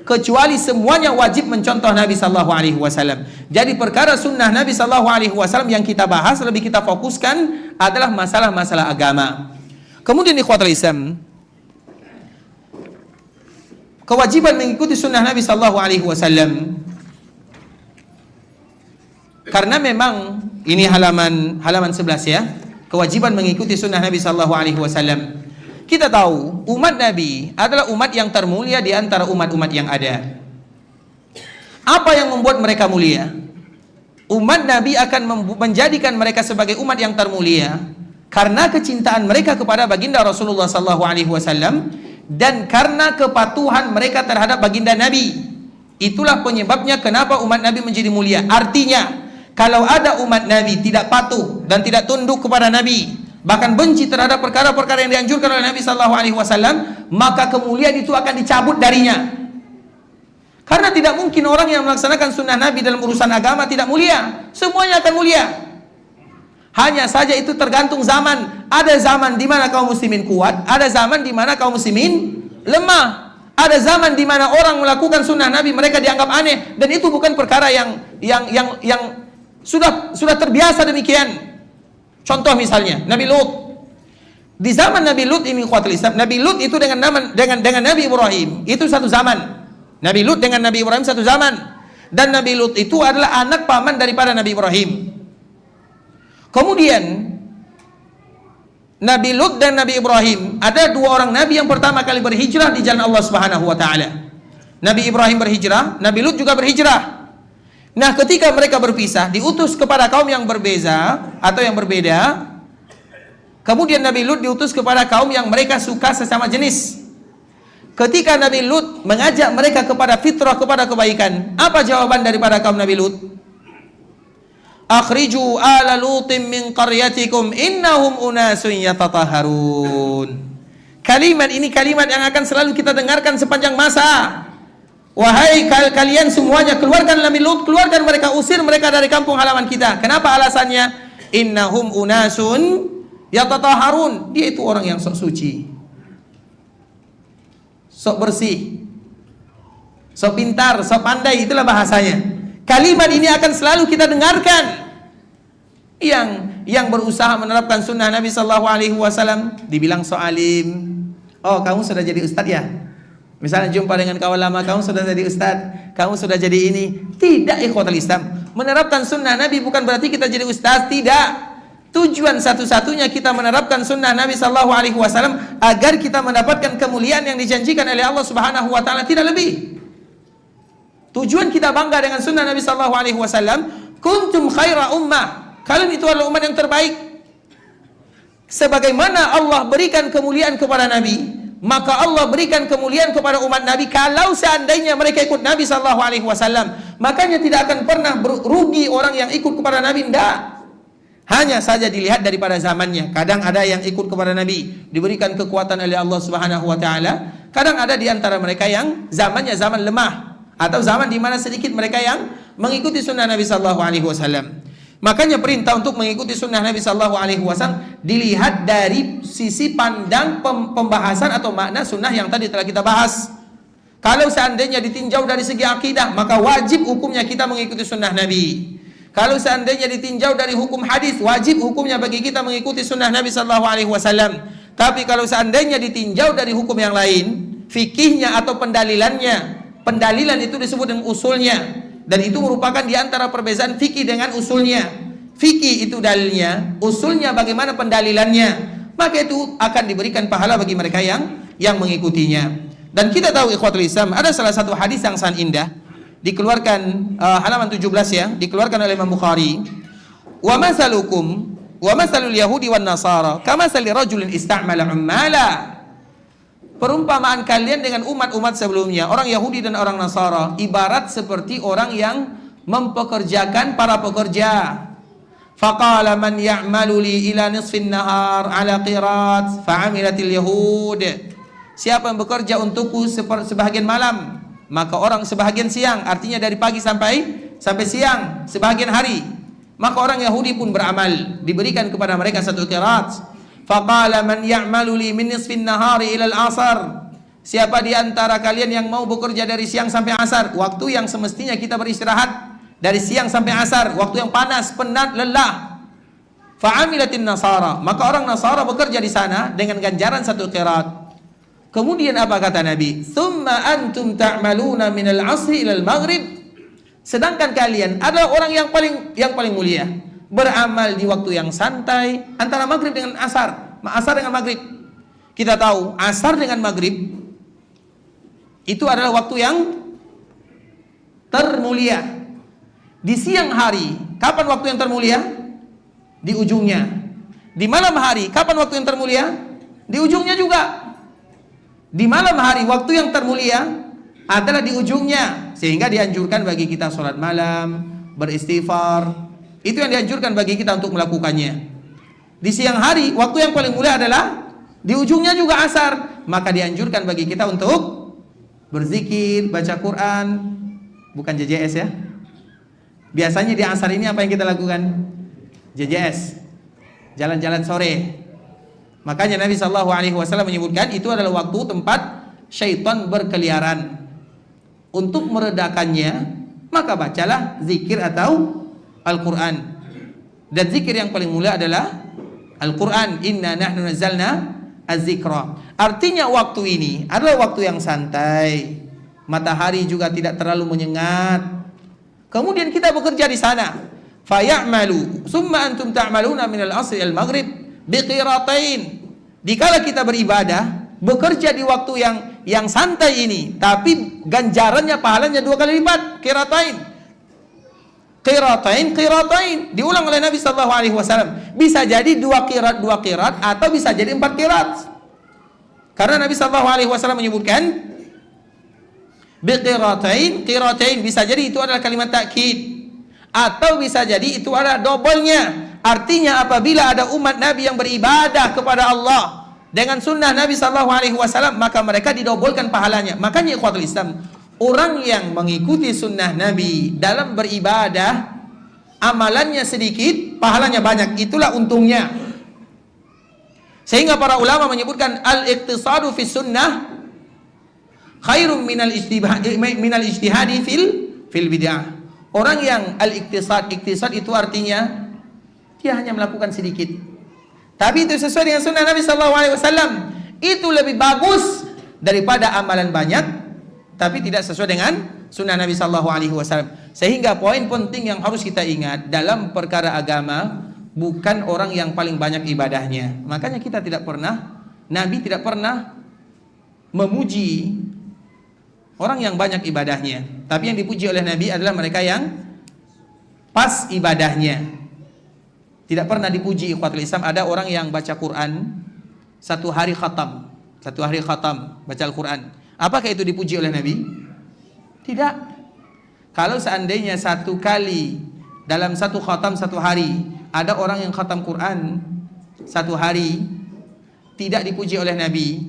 kecuali semuanya wajib mencontoh Nabi sallallahu alaihi wasallam. Jadi perkara sunnah Nabi sallallahu alaihi wasallam yang kita bahas, lebih kita fokuskan adalah masalah-masalah agama. Kemudian ikhwatul Islam, kewajiban mengikuti sunnah Nabi sallallahu alaihi wasallam, karena memang ini halaman 11 ya. Kewajiban mengikuti sunnah Nabi sallallahu alaihi wasallam. Kita tahu umat Nabi adalah umat yang termulia di antara umat-umat yang ada. Apa yang membuat mereka mulia? Umat Nabi akan menjadikan mereka sebagai umat yang termulia karena kecintaan mereka kepada baginda Rasulullah sallallahu alaihi wasallam dan karena kepatuhan mereka terhadap baginda Nabi. Itulah penyebabnya kenapa umat Nabi menjadi mulia. Artinya, kalau ada umat Nabi tidak patuh dan tidak tunduk kepada Nabi, bahkan benci terhadap perkara-perkara yang dianjurkan oleh Nabi sallallahu alaihi wasallam, maka kemuliaan itu akan dicabut darinya. Karena tidak mungkin orang yang melaksanakan sunnah Nabi dalam urusan agama tidak mulia. Semuanya akan mulia. Hanya saja itu tergantung zaman. Ada zaman di mana kaum muslimin kuat, ada zaman di mana kaum muslimin lemah. Ada zaman di mana orang melakukan sunnah Nabi mereka dianggap aneh, dan itu bukan perkara yang sudah terbiasa demikian. Contoh misalnya Nabi Lut. Di zaman Nabi Lut ini ikhwatul Islam, Nabi Lut itu dengan Nabi Ibrahim itu satu zaman. Nabi Lut dengan Nabi Ibrahim satu zaman. Dan Nabi Lut itu adalah anak paman daripada Nabi Ibrahim. Kemudian Nabi Lut dan Nabi Ibrahim, ada dua orang nabi yang pertama kali berhijrah di jalan Allah Subhanahu wa taala. Nabi Ibrahim berhijrah, Nabi Lut juga berhijrah. Nah, ketika mereka berpisah, diutus kepada kaum yang berbeza atau yang berbeda. Kemudian Nabi Lut diutus kepada kaum yang mereka suka sesama jenis. Ketika Nabi Lut mengajak mereka kepada fitrah, kepada kebaikan, apa jawaban daripada kaum Nabi Lut? Akhriju ala Lutin min qaryatikum innahum unasun yatatahharun. Kalimat ini kalimat yang akan selalu kita dengarkan sepanjang masa. Wahai kalian semuanya, keluarkan Nabi Lut, keluarkan mereka, usir mereka dari kampung halaman kita. Kenapa alasannya? Innahum unasun yatatahharun. Dia itu orang yang sok suci. sok bersih, sok pintar, sok pandai, itulah bahasanya. Kalimat ini akan selalu kita dengarkan. Yang berusaha menerapkan sunnah Nabi Sallallahu Alaihi Wasallam dibilang so alim. Oh, kamu sudah jadi ustadz ya? Misalnya jumpa dengan kawan lama, kamu sudah jadi ustadz, kamu sudah jadi ini. Tidak, ikhwatul Islam. Menerapkan sunnah Nabi bukan berarti kita jadi ustadz, tidak. Tujuan satu-satunya kita menerapkan sunnah Nabi Sallallahu Alaihi Wasallam agar kita mendapatkan kemuliaan yang dijanjikan oleh Allah Subhanahu Wa Taala, tidak lebih. Tujuan kita bangga dengan sunnah Nabi Sallallahu Alaihi Wasallam. Kuntum khaira ummah. Kalian itu adalah umat yang terbaik. Sebagaimana Allah berikan kemuliaan kepada Nabi, maka Allah berikan kemuliaan kepada umat Nabi kalau seandainya mereka ikut Nabi Sallallahu Alaihi Wasallam. Makanya tidak akan pernah rugi orang yang ikut kepada Nabi, tidak. Hanya saja dilihat daripada zamannya. Kadang ada yang ikut kepada Nabi diberikan kekuatan oleh Allah Subhanahu Wa Taala. Kadang ada di antara mereka yang zamannya zaman lemah, atau zaman di mana sedikit mereka yang mengikuti sunnah Nabi Sallallahu Alaihi Wasallam. Makanya perintah untuk mengikuti sunnah Nabi Sallallahu Alaihi Wasallam dilihat dari sisi pandang pembahasan atau makna sunnah yang tadi telah kita bahas. Kalau seandainya ditinjau dari segi akidah, maka wajib hukumnya kita mengikuti sunnah Nabi. Kalau seandainya ditinjau dari hukum hadis, wajib hukumnya bagi kita mengikuti sunnah Nabi Sallallahu Alaihi Wasallam. Tapi kalau seandainya ditinjau dari hukum yang lain, fikihnya atau pendalilannya, pendalilan itu disebut dengan usulnya. Dan itu merupakan di antara perbezaan fikih dengan usulnya. Fikih itu dalilnya, usulnya bagaimana pendalilannya. Maka itu akan diberikan pahala bagi mereka yang mengikutinya. Dan kita tahu ikhwatul Islam, ada salah satu hadis yang sangat indah, dikeluarkan halaman 17 ya, dikeluarkan oleh Imam Bukhari. Wa masalukum wa masalul yahudi wan nasara kamasali rajulin istamala ummala. Perumpamaan kalian dengan umat-umat sebelumnya, orang Yahudi dan orang Nasara, ibarat seperti orang yang mempekerjakan para pekerja. Faqala man ya'malu li ila nisfin nahar ala qirat fa'amilatil yahud. Siapa yang bekerja untukku sebahagian malam, maka orang sebahagian siang, artinya dari pagi sampai siang, sebahagian hari. Maka orang Yahudi pun beramal, diberikan kepada mereka satu qirat. Faqala man ya'malu li min nisfin nahari ila al-'asar. Siapa di antara kalian yang mau bekerja dari siang sampai asar, waktu yang semestinya kita beristirahat, dari siang sampai asar, waktu yang panas, penat, lelah. Fa'amilatin nasara, maka orang Nasara bekerja di sana dengan ganjaran satu qirat. Kemudian apa kata Nabi? Tsumma antum ta'maluna min al-'asri ila al-maghrib. Sedangkan kalian adalah orang yang paling mulia, beramal di waktu yang santai antara maghrib dengan asar, asar dengan maghrib. Kita tahu asar dengan maghrib itu adalah waktu yang termulia. Di siang hari, kapan waktu yang termulia? Di ujungnya. Di malam hari, kapan waktu yang termulia? Di ujungnya juga. Di malam hari, waktu yang termulia adalah di ujungnya. Sehingga dianjurkan bagi kita sholat malam, beristighfar. Itu yang dianjurkan bagi kita untuk melakukannya. Di siang hari, waktu yang paling mulia adalah di ujungnya juga asar. Maka dianjurkan bagi kita untuk berzikir, baca Quran. Bukan JJS ya. Biasanya di asar ini apa yang kita lakukan? JJS, jalan-jalan sore. Makanya Nabi Sallallahu Alaihi Wasallam menyebutkan itu adalah waktu tempat syaitan berkeliaran. Untuk meredakannya, maka bacalah zikir atau Al-Quran. Dan zikir yang paling mulia adalah Al-Quran. Inna nahnu nazzalna az-zikra. Artinya waktu ini adalah waktu yang santai, matahari juga tidak terlalu menyengat. Kemudian kita bekerja di sana. Faya'malu summa antum ta'maluna minal asri al-maghrib biqiratain. Dikala kita beribadah, bekerja di waktu yang santai ini, tapi ganjarannya, pahalanya 2 kali lipat. Qiratain diulang oleh Nabi Sallallahu Alaihi Wasallam. Bisa jadi 2 qirat atau bisa jadi 4 qirat. Karena Nabi Sallallahu Alaihi Wasallam menyebutkan qiratain bisa jadi itu adalah kalimat takkid, atau bisa jadi itu adalah dobelnya. Artinya apabila ada umat Nabi yang beribadah kepada Allah dengan sunnah Nabi Sallallahu Alaihi Wasallam, maka mereka didobolkan pahalanya. Makanya ikhwatul Islam, orang yang mengikuti sunnah Nabi dalam beribadah, amalannya sedikit, pahalanya banyak. Itulah untungnya. Sehingga para ulama menyebutkan al-iqtisadu fi sunnah khairum minal ijtihadi fil bid'ah. Orang yang al-iktisad itu artinya dia hanya melakukan sedikit, tapi itu sesuai dengan sunnah Nabi sallallahu alaihi wasallam. Itu lebih bagus daripada amalan banyak tapi tidak sesuai dengan sunnah Nabi sallallahu alaihi wasallam. Sehingga poin penting yang harus kita ingat dalam perkara agama, bukan orang yang paling banyak ibadahnya. Makanya kita tidak pernah, Nabi tidak pernah memuji orang yang banyak ibadahnya. Tapi yang dipuji oleh Nabi adalah mereka yang pas ibadahnya. Tidak pernah dipuji ikhwatul Islam ada orang yang baca Quran satu hari khatam baca Al-Quran. Apakah itu dipuji oleh Nabi? Tidak. Kalau seandainya satu kali dalam satu khatam satu hari ada orang yang khatam Quran satu hari tidak dipuji oleh Nabi,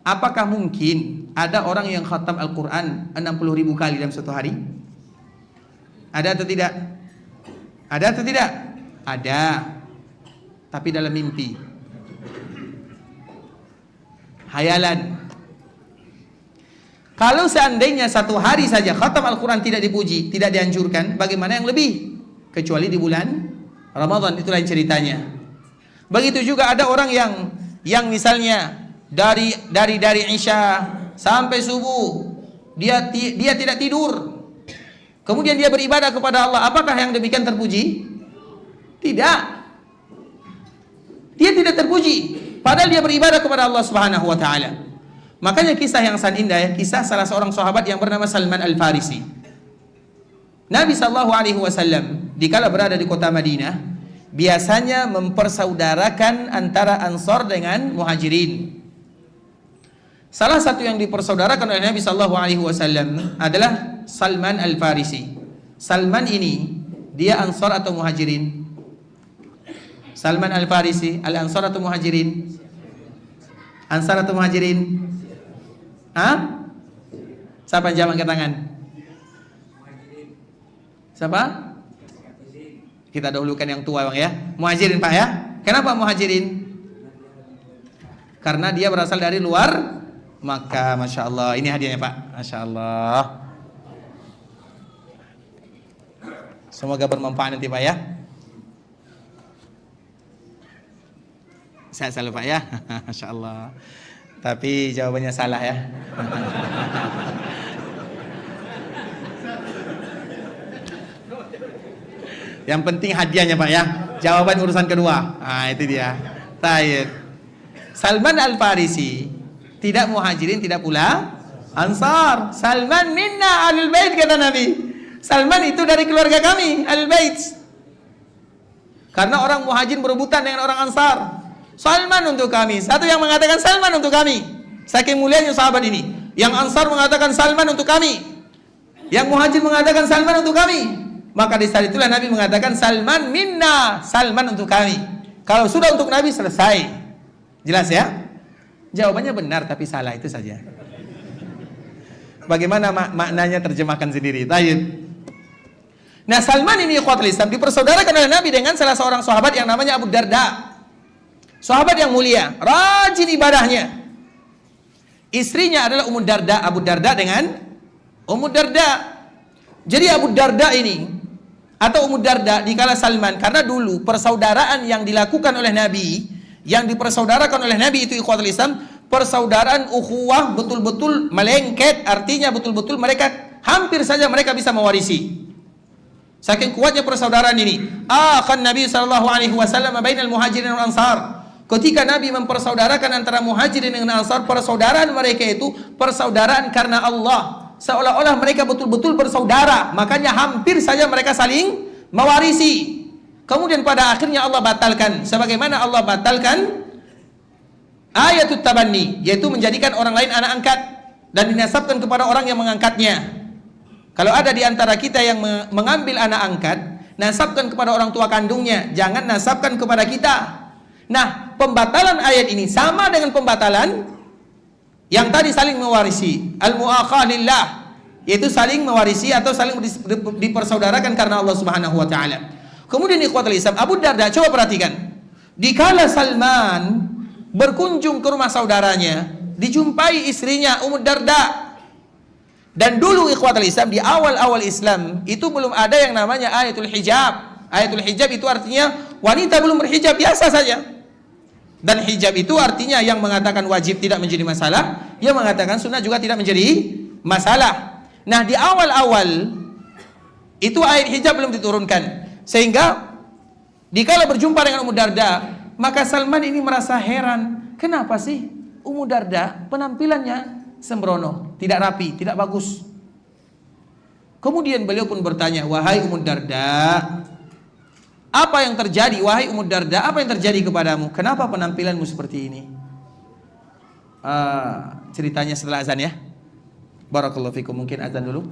apakah mungkin ada orang yang khatam Al-Quran 60.000 kali dalam satu hari? Ada atau tidak? Ada atau tidak? Ada. Tapi dalam mimpi, hayalan. Kalau seandainya satu hari saja khatam Al-Quran tidak dipuji, tidak dianjurkan, bagaimana yang lebih? Kecuali di bulan Ramadan, itu lain ceritanya. Begitu juga ada orang yang misalnya dari Isya sampai subuh dia tidak tidur, kemudian dia beribadah kepada Allah. Apakah yang demikian terpuji? Tidak. Dia tidak terpuji, padahal dia beribadah kepada Allah Subhanahu wa taala. Makanya kisah yang sangat indah ya, kisah salah seorang sahabat yang bernama Salman Al-Farisi. Nabi sallallahu alaihi wasallam dikala berada di kota Madinah biasanya mempersaudarakan antara Ansar dengan Muhajirin. Salah satu yang dipersaudarakan oleh Nabi sallallahu alaihi wasallam adalah Salman Al-Farisi. Salman ini dia Ansar atau Muhajirin? Salman Al-Farisi, Al-Ansar atau Muhajirin? Ansar atau Muhajirin? Hah? Siapa yang jawab angkat tangan? Siapa? Kita dahulukan yang tua bang ya. Muhajirin pak ya. Kenapa Muhajirin? Karena dia berasal dari luar Makkah. Masya Allah. Ini hadiahnya pak. Masya Allah. Semoga bermanfaat nanti pak ya. Saya salah pak ya. Masya Allah. Tapi jawabannya salah ya. Yang penting hadiahnya pak ya. Jawaban urusan kedua. Nah itu dia. Tayyib. Salman Al-Farisi tidak Muhajirin, tidak pula Ansar. Salman minna Ahlul Bait kata Nabi. Salman itu dari keluarga kami Ahlul Bait. Karena orang Muhajirin berebutan dengan orang Ansar. Salman untuk kami. Satu yang mengatakan Salman untuk kami. Saking mulianya sahabat ini. Yang Ansar mengatakan Salman untuk kami. Yang Muhajir mengatakan Salman untuk kami. Maka di saat itulah Nabi mengatakan Salman minna, Salman untuk kami. Kalau sudah untuk Nabi selesai. Jelas ya? Jawabannya benar tapi salah, itu saja. Bagaimana maknanya terjemahkan sendiri. Tayyib. Nah Salman ini ikhwatul Islam dipersaudarakan oleh Nabi dengan salah seorang sahabat yang namanya Abu Darda. Sahabat yang mulia, rajin ibadahnya. Istrinya adalah Ummu Darda, Abu Darda dengan Ummu Darda. Jadi Abu Darda ini atau Ummu Darda dikala Salman, karena dulu persaudaraan yang dilakukan oleh Nabi, yang dipersaudarakan oleh Nabi itu ikhwatul Islam, persaudaraan ukhuwah betul-betul melengket, artinya betul-betul mereka hampir saja mereka bisa mewarisi. Saking kuatnya persaudaraan ini. Akan Nabi sallallahu alaihi wasallam bainal muhajirin wal ansar. Ketika Nabi mempersaudarakan antara Muhajirin dengan Ansar, persaudaraan mereka itu persaudaraan karena Allah. Seolah-olah mereka betul-betul bersaudara. Makanya hampir saja mereka saling mewarisi. Kemudian pada akhirnya Allah batalkan. Sebagaimana Allah batalkan ayatut tabanni, yaitu menjadikan orang lain anak angkat dan dinasabkan kepada orang yang mengangkatnya. Kalau ada di antara kita yang mengambil anak angkat, nasabkan kepada orang tua kandungnya, jangan nasabkan kepada kita. Nah, pembatalan ayat ini sama dengan pembatalan yang tadi saling mewarisi, al-mu'akhah lillah, yaitu saling mewarisi atau saling dipersaudarakan karena Allah Subhanahu wa taala. Kemudian ikhwatul Islam, Abu Darda, coba perhatikan. Dikala Salman berkunjung ke rumah saudaranya, dijumpai istrinya Ummu Darda. Dan dulu ikhwatul Islam, di awal-awal Islam itu belum ada yang namanya ayatul hijab. Ayatul hijab itu artinya wanita belum berhijab biasa saja. Dan hijab itu artinya yang mengatakan wajib tidak menjadi masalah, yang mengatakan sunnah juga tidak menjadi masalah. Nah, di awal-awal itu ayat hijab belum diturunkan. Sehingga dikala berjumpa dengan Ummu Darda, maka Salman ini merasa heran, kenapa sih Ummu Darda penampilannya sembrono, tidak rapi, tidak bagus. Kemudian beliau pun bertanya, wahai Ummu Darda, apa yang terjadi? Wahai Ummu Darda, apa yang terjadi kepadamu? Kenapa penampilanmu seperti ini? Ceritanya setelah azan ya. Barakallahu fikum, mungkin azan dulu.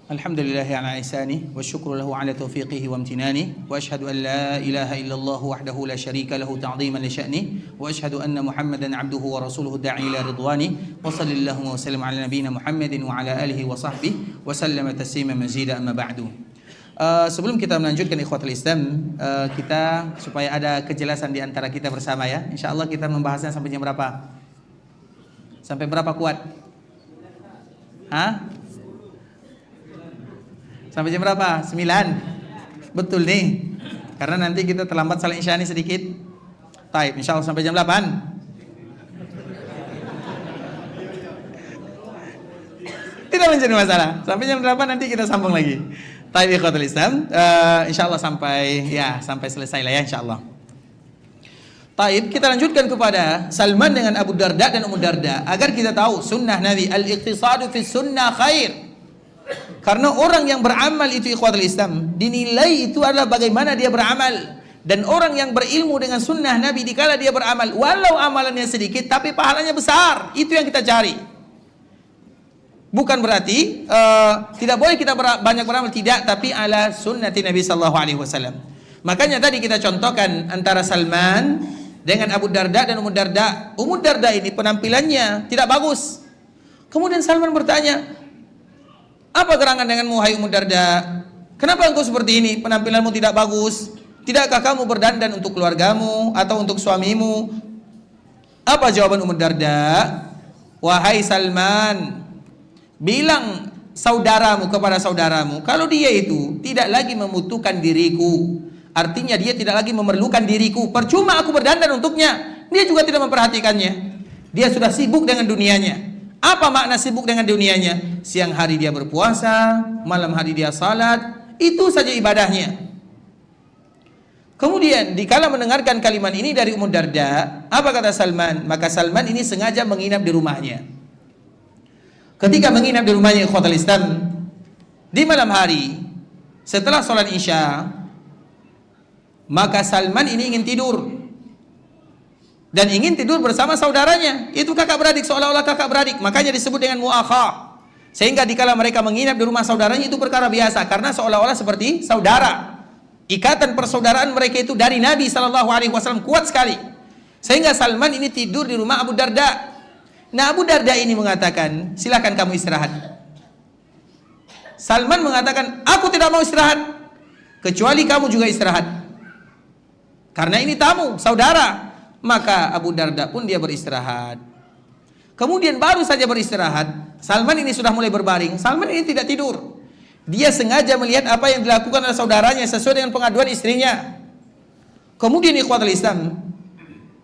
Alhamdulillah ala ihsani wa syukru lahu ala taufiqihi wa amtinani wa ashhadu an la ilaha illallah wahdahu la syarika lahu ta'ziman li sya'ni wa ashhadu anna Muhammadan 'abduhu wa rasuluhu da'i ila ridwani wa sallallahu wa sallam ala nabiyyina Muhammadin wa ala alihi wa sahbihi wa sallama tasliman mazida amma ba'du. Sebelum kita melanjutkan ikhwatul Islam, kita supaya ada kejelasan di antara kita bersama ya. Insyaallah kita membahasnya sampai jam berapa? Sampai berapa kuat? Hah? Sampai jam berapa? 9. Betul nih. Karena nanti kita terlambat saling isya nih sedikit. Taib, insyaallah sampai jam 8. Tidak menjadi masalah. Sampai jam 8 nanti kita sambung lagi. Taib ikhwatul Islam. Insyaallah sampai selesai lah ya insyaallah. Taib, kita lanjutkan kepada Salman dengan Abu Darda dan Ummu Darda agar kita tahu sunnah Nabi, al-iqtisadu fi sunnah khair. Karena orang yang beramal itu ikhwatul Islam dinilai itu adalah bagaimana dia beramal, dan orang yang berilmu dengan sunnah Nabi dikala dia beramal walau amalannya sedikit tapi pahalanya besar, itu yang kita cari. Bukan berarti tidak boleh kita banyak beramal, tidak, tapi ala sunnati Nabi sallallahu alaihi wasallam. Makanya tadi kita contohkan antara Salman dengan Abu Darda dan Ummu Darda. Ummu Darda ini penampilannya tidak bagus. Kemudian Salman bertanya, apa gerangan denganmu hai Ummu Darda? Kenapa engkau seperti ini? Penampilanmu tidak bagus. Tidakkah kamu berdandan untuk keluargamu atau untuk suamimu? Apa jawaban Ummu Darda? Wahai Salman, bilang saudaramu kepada saudaramu kalau dia itu tidak lagi membutuhkan diriku, artinya dia tidak lagi memerlukan diriku, percuma aku berdandan untuknya, dia juga tidak memperhatikannya, dia sudah sibuk dengan dunianya. Apa makna sibuk dengan dunianya? Siang hari dia berpuasa, malam hari dia salat, itu saja ibadahnya. Kemudian dikala mendengarkan kalimat ini dari Ummu Darda, apa kata Salman? Maka Salman ini sengaja menginap di rumahnya. Ketika menginap di rumahnya ikhwatul Islam, di malam hari setelah salat Isya, maka Salman ini ingin tidur. Dan ingin tidur bersama saudaranya. Itu kakak beradik, seolah-olah kakak beradik. Makanya disebut dengan mu'akha. Sehingga dikala mereka menginap di rumah saudaranya itu perkara biasa, karena seolah-olah seperti saudara. Ikatan persaudaraan mereka itu dari Nabi SAW kuat sekali. Sehingga Salman ini tidur di rumah Abu Darda. Nah, Abu Darda ini mengatakan, silakan kamu istirahat. Salman mengatakan, aku tidak mau istirahat, kecuali kamu juga istirahat. Karena ini tamu, saudara. Maka Abu Darda pun dia beristirahat. Kemudian baru saja beristirahat, Salman ini sudah mulai berbaring. Salman ini tidak tidur. Dia sengaja melihat apa yang dilakukan oleh saudaranya sesuai dengan pengaduan istrinya. Kemudian ikhwatul Islam,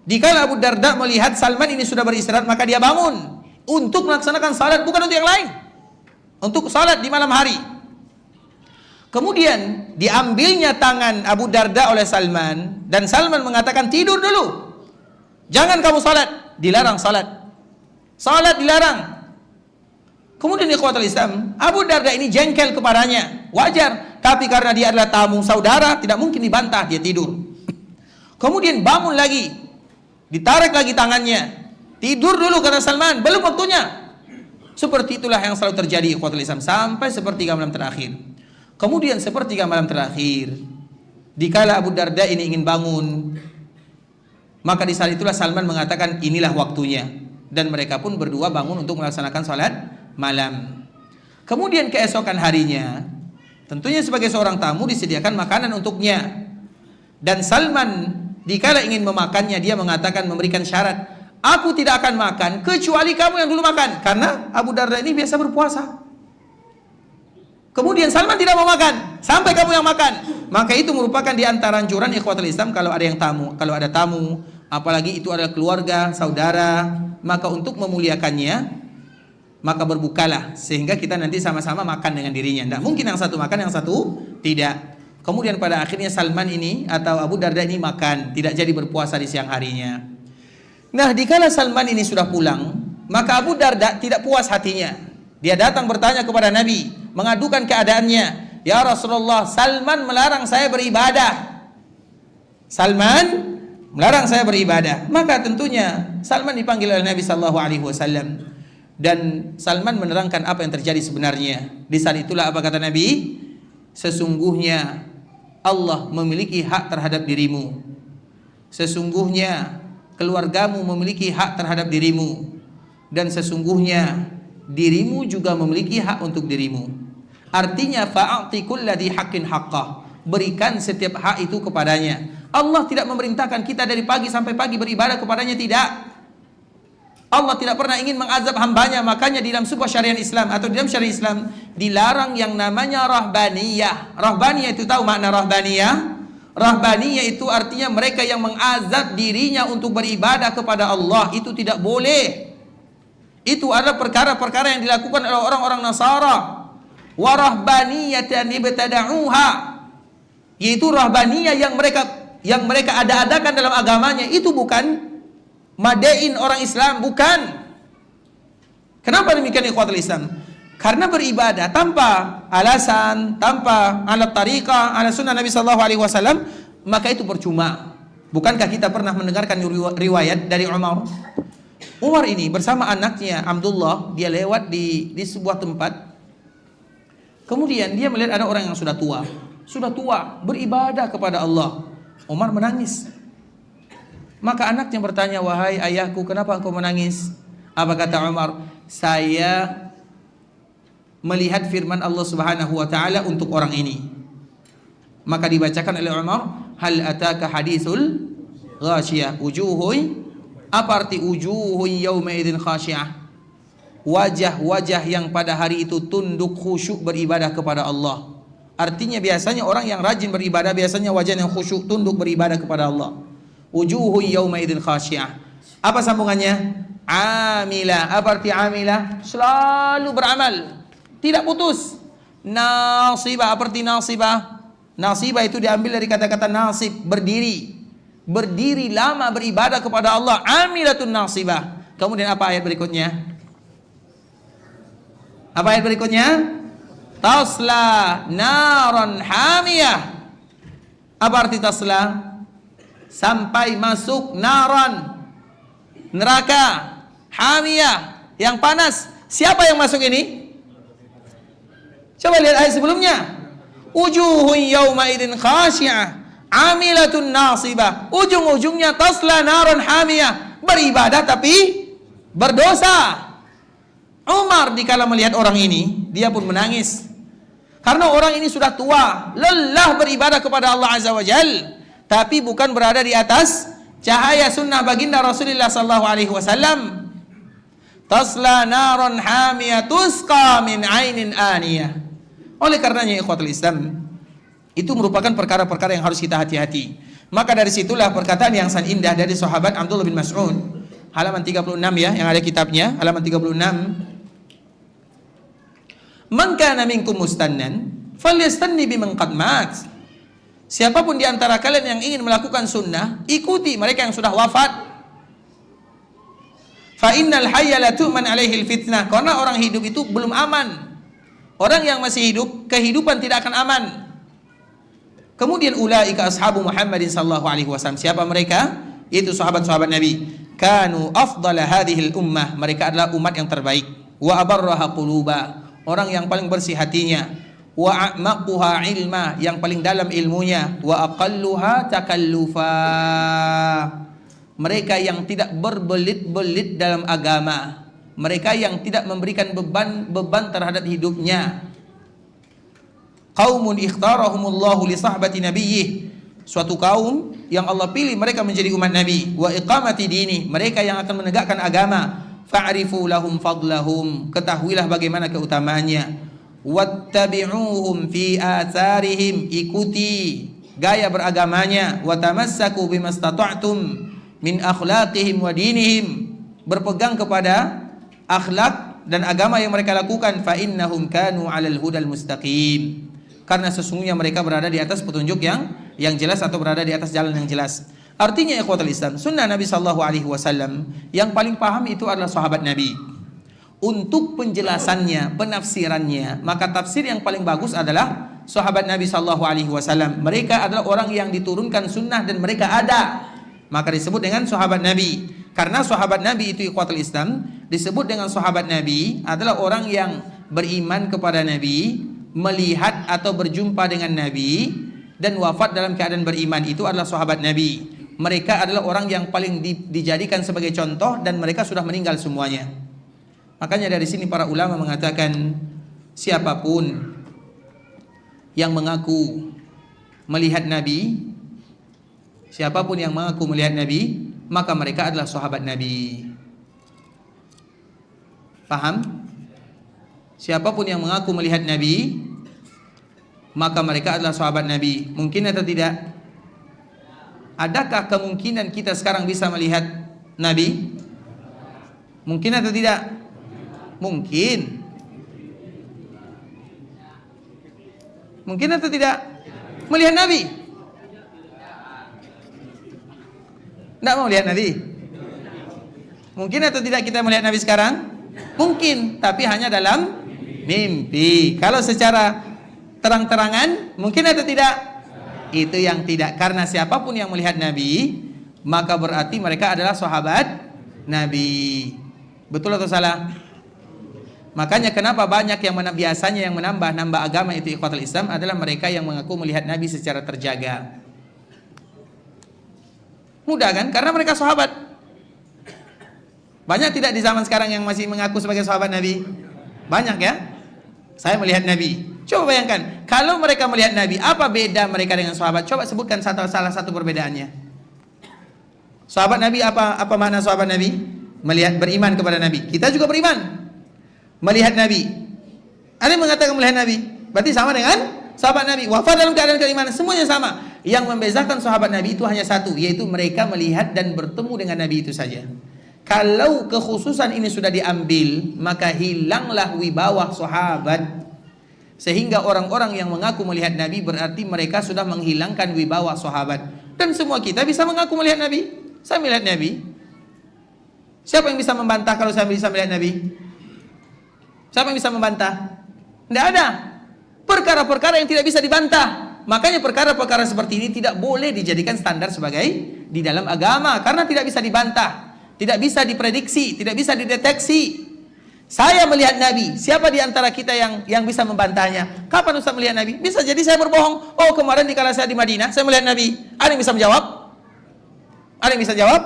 dikala Abu Darda melihat Salman ini sudah beristirahat, maka dia bangun untuk melaksanakan salat, bukan untuk yang lain, untuk salat di malam hari. Kemudian diambilnya tangan Abu Darda oleh Salman, dan Salman mengatakan, tidur dulu, jangan kamu salat. Dilarang salat. Salat dilarang. Kemudian ikhwatul Islam, Abu Darda ini jengkel kepadanya. Wajar, tapi karena dia adalah tamu saudara, tidak mungkin dibantah, dia tidur. Kemudian bangun lagi, ditarik lagi tangannya. Tidur dulu kata Salman, belum waktunya. Seperti itulah yang selalu terjadi ikhwatul Islam sampai sepertiga malam terakhir. Kemudian sepertiga malam terakhir, dikala Abu Darda ini ingin bangun, maka di saat itulah Salman mengatakan inilah waktunya, dan mereka pun berdua bangun untuk melaksanakan salat malam. Kemudian keesokan harinya, tentunya sebagai seorang tamu disediakan makanan untuknya, dan Salman dikala ingin memakannya dia mengatakan, memberikan syarat, aku tidak akan makan kecuali kamu yang dulu makan, karena Abu Darda ini biasa berpuasa. Kemudian Salman tidak mau makan sampai kamu yang makan. Maka itu merupakan di antara anjuran ikhwatul Islam, kalau ada yang tamu, kalau ada tamu, apalagi itu adalah keluarga, saudara, maka untuk memuliakannya, maka berbukalah sehingga kita nanti sama-sama makan dengan dirinya. Tidak mungkin yang satu makan, yang satu tidak. Kemudian pada akhirnya Salman ini atau Abu Darda ini makan, tidak jadi berpuasa di siang harinya. Nah, dikala Salman ini sudah pulang, maka Abu Darda tidak puas hatinya. Dia datang bertanya kepada Nabi, mengadukan keadaannya. Ya Rasulullah, Salman melarang saya beribadah. Salman melarang saya beribadah. Maka tentunya Salman dipanggil oleh Nabi sallallahu alaihi wasallam. Dan Salman menerangkan apa yang terjadi sebenarnya. Di saat itulah apa kata Nabi? Sesungguhnya Allah memiliki hak terhadap dirimu. Sesungguhnya keluargamu memiliki hak terhadap dirimu. Dan sesungguhnya dirimu juga memiliki hak untuk dirimu. Artinya fa'ati kulladzi haqqin haqqah. Berikan setiap hak itu kepadanya. Allah tidak memerintahkan kita dari pagi sampai pagi beribadah kepadanya, tidak. Allah tidak pernah ingin mengazab hambanya. Makanya di dalam sebuah syariat Islam atau di dalam syariat Islam dilarang yang namanya rahbaniyah. Rahbaniyah itu tahu makna rahbaniyah? Rahbaniyah itu artinya mereka yang mengazab dirinya untuk beribadah kepada Allah. Itu tidak boleh. Itu adalah perkara-perkara yang dilakukan oleh orang-orang Nasara. Wa rahbaniyatan ibtada'uha, yaitu rahbaniyah yang mereka ada-adakan dalam agamanya. Itu bukan madain orang Islam, bukan. Kenapa demikian ikhwatul Islam? Karena beribadah tanpa alasan, tanpa alat tariqah, ala sunnah Nabi sallallahu alaihi wasallam, maka itu percuma. Bukankah kita pernah mendengarkan riwayat dari Umar? Umar ini bersama anaknya Abdullah, dia lewat di sebuah tempat. Kemudian dia melihat ada orang yang sudah tua beribadah kepada Allah. Umar menangis. Maka anaknya bertanya, "Wahai ayahku, kenapa engkau menangis?" Apa kata Umar? "Saya melihat firman Allah Subhanahu wa taala untuk orang ini." Maka dibacakan oleh Umar, "Hal ataka haditsul ghasyiyah wujuhun." Apa arti wujuhun yauma idzin khasyiyah? Wajah-wajah yang pada hari itu tunduk khusyuk beribadah kepada Allah. Artinya biasanya orang yang rajin beribadah biasanya wajah yang khusyuk tunduk beribadah kepada Allah. Wujuhun yauma idzin khasyiyah. Apa sambungannya? Amilah. Apa arti amilah? Selalu beramal, tidak putus. Nasibah. Apa arti nasibah? Nasibah itu diambil dari kata-kata nasib, berdiri. Berdiri lama beribadah kepada Allah. Amilatun nasibah. Kemudian apa ayat berikutnya? Apa ayat berikutnya? Tasla naran hamiyah. Apa arti tasla? Sampai masuk naran, neraka, hamiyah, yang panas. Siapa yang masuk ini? Coba lihat ayat sebelumnya. Wujuhun yawma idzin khasyiyah, amilatun nasibah. Ujung-ujungnya tasla naran hamiyah. Beribadah tapi berdosa. Umar dikala melihat orang ini, dia pun menangis. Karena orang ini sudah tua, lelah beribadah kepada Allah Azza wa Jal, tapi bukan berada di atas cahaya sunnah baginda Rasulullah sallallahu alaihi wasallam. Tasla naran hamiyah tusqa min ainin aniyah. Oleh karenanya ikhwatul Islam, itu merupakan perkara-perkara yang harus kita hati-hati. Maka dari situlah perkataan yang sangat indah dari sahabat Abdullah bin Mas'ud, halaman 36 ya, yang ada kitabnya, halaman 36. Man kana minkum mustannan falyastanni biman qad mat. Siapapun di antara kalian yang ingin melakukan sunnah, ikuti mereka yang sudah wafat. Fa innal hayya la tu'man alaihi fitnah. Karena orang hidup itu belum aman. Orang yang masih hidup, kehidupan tidak akan aman. Kemudian ulaika ashabu Muhammadin sallallahu alaihi wasallam. Siapa mereka? Itu sahabat-sahabat Nabi. Kanu afdala hadhil ummah. Mereka adalah umat yang terbaik. Wa abarraha quluba. Orang yang paling bersih hatinya. Wa a'maquha ilma, yang paling dalam ilmunya. Wa aqalluha takallufa. Mereka yang tidak berbelit-belit dalam agama. Mereka yang tidak memberikan beban terhadap hidupnya. Qaumun ikhtarahumullahu li sahbati nabiyyih. Suatu kaum yang Allah pilih mereka menjadi umat Nabi. Wa iqamati dini, mereka yang akan menegakkan agama. Fa'rifu lahum fadlahum, ketahuilah bagaimana keutamaannya. Wattabi'uhum fi atharihim, ikuti gaya beragamanya. Wa tamassaku bimastata'tum min akhlaqihim wa dinihim, berpegang kepada akhlak dan agama yang mereka lakukan. Fa innahum kanu 'alal hudal mustaqim, karena sesungguhnya mereka berada di atas petunjuk yang jelas atau berada di atas jalan yang jelas. Artinya ikhwatul Islam, sunnah Nabi sallallahu alaihi wasallam yang paling paham itu adalah sahabat Nabi. Untuk penjelasannya, penafsirannya, maka tafsir yang paling bagus adalah sahabat Nabi sallallahu alaihi wasallam. Mereka adalah orang yang diturunkan sunnah dan mereka ada. Maka disebut dengan sahabat Nabi. Karena sahabat Nabi itu ikhwatul Islam disebut dengan sahabat Nabi adalah orang yang beriman kepada Nabi, melihat atau berjumpa dengan Nabi, dan wafat dalam keadaan beriman. Itu adalah sahabat Nabi. Mereka adalah orang yang paling dijadikan sebagai contoh, dan mereka sudah meninggal semuanya. Makanya dari sini para ulama mengatakan, siapapun yang mengaku melihat Nabi, siapapun yang mengaku melihat Nabi, maka mereka adalah sahabat Nabi. Paham? Siapapun yang mengaku melihat Nabi, maka mereka adalah sahabat Nabi. Mungkin atau tidak? Adakah kemungkinan kita sekarang bisa melihat Nabi? Mungkin atau tidak? Mungkin. Mungkin atau tidak? Melihat Nabi? Tidak mau lihat Nabi? Mungkin atau tidak kita melihat Nabi sekarang? Mungkin, tapi hanya dalam mimpi. Kalau secara terang-terangan, mungkin atau tidak? Itu yang tidak. Karena siapapun yang melihat Nabi, maka berarti mereka adalah sahabat Nabi. Betul atau salah? Makanya kenapa banyak yang biasanya yang menambah agama itu ikhwatul Islam adalah mereka yang mengaku melihat Nabi secara terjaga. Mudah kan? Karena mereka sahabat. Banyak tidak di zaman sekarang yang masih mengaku sebagai sahabat Nabi? Banyak ya? Saya melihat Nabi. Coba bayangkan, kalau mereka melihat Nabi, apa beda mereka dengan sahabat? Coba sebutkan salah satu perbedaannya. Sahabat Nabi apa makna sahabat Nabi? Melihat, beriman kepada Nabi. Kita juga beriman. Melihat Nabi. Ada yang mengatakan melihat Nabi, berarti sama dengan sahabat Nabi. Wafat dalam keadaan keimanan, semuanya sama. Yang membezakan sahabat Nabi itu hanya satu, yaitu mereka melihat dan bertemu dengan Nabi itu saja. Kalau kekhususan ini sudah diambil, maka hilanglah wibawa sahabat. Sehingga orang-orang yang mengaku melihat Nabi berarti mereka sudah menghilangkan wibawa sahabat. Dan semua kita bisa mengaku melihat Nabi. Saya melihat Nabi. Siapa yang bisa membantah kalau saya bisa melihat Nabi? Siapa yang bisa membantah? Tidak ada. Perkara-perkara yang tidak bisa dibantah. Makanya perkara-perkara seperti ini tidak boleh dijadikan standar sebagai di dalam agama. Karena tidak bisa dibantah, tidak bisa diprediksi, tidak bisa dideteksi. Saya melihat Nabi. Siapa di antara kita yang bisa membantahnya? Kapan Ustaz melihat Nabi? Bisa jadi saya berbohong. Oh, kemarin dikala saya di Madinah, saya melihat Nabi. Ada yang bisa menjawab? Ada yang bisa jawab?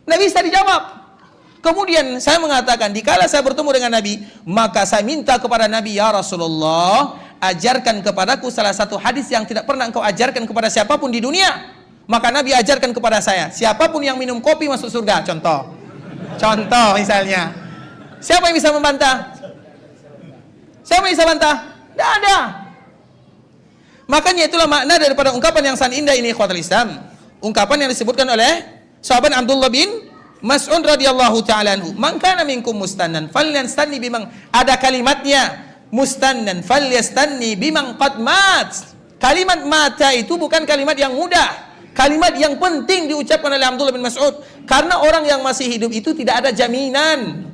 Tidak bisa dijawab. Kemudian saya mengatakan, dikala saya bertemu dengan Nabi, maka saya minta kepada Nabi, ya Rasulullah, ajarkan kepadaku salah satu hadis yang tidak pernah engkau ajarkan kepada siapapun di dunia. Maka Nabi ajarkan kepada saya, siapapun yang minum kopi masuk surga. Contoh misalnya. Siapa yang bisa membantah? Siapa yang bisa bantah? Tidak ada. Makanya itulah makna daripada ungkapan yang sangat indah ini ikhwatul Islam. Ungkapan yang disebutkan oleh sahabat Abdullah bin Mas'ud radhiyallahu ta'ala anhu, "Man kana minkum mustannan falyastanni bimang," ada kalimatnya, mustannan falyastanni bimang qad mat. Kalimat mata itu bukan kalimat yang mudah, kalimat yang penting diucapkan oleh Abdullah bin Mas'ud, karena orang yang masih hidup itu tidak ada jaminan.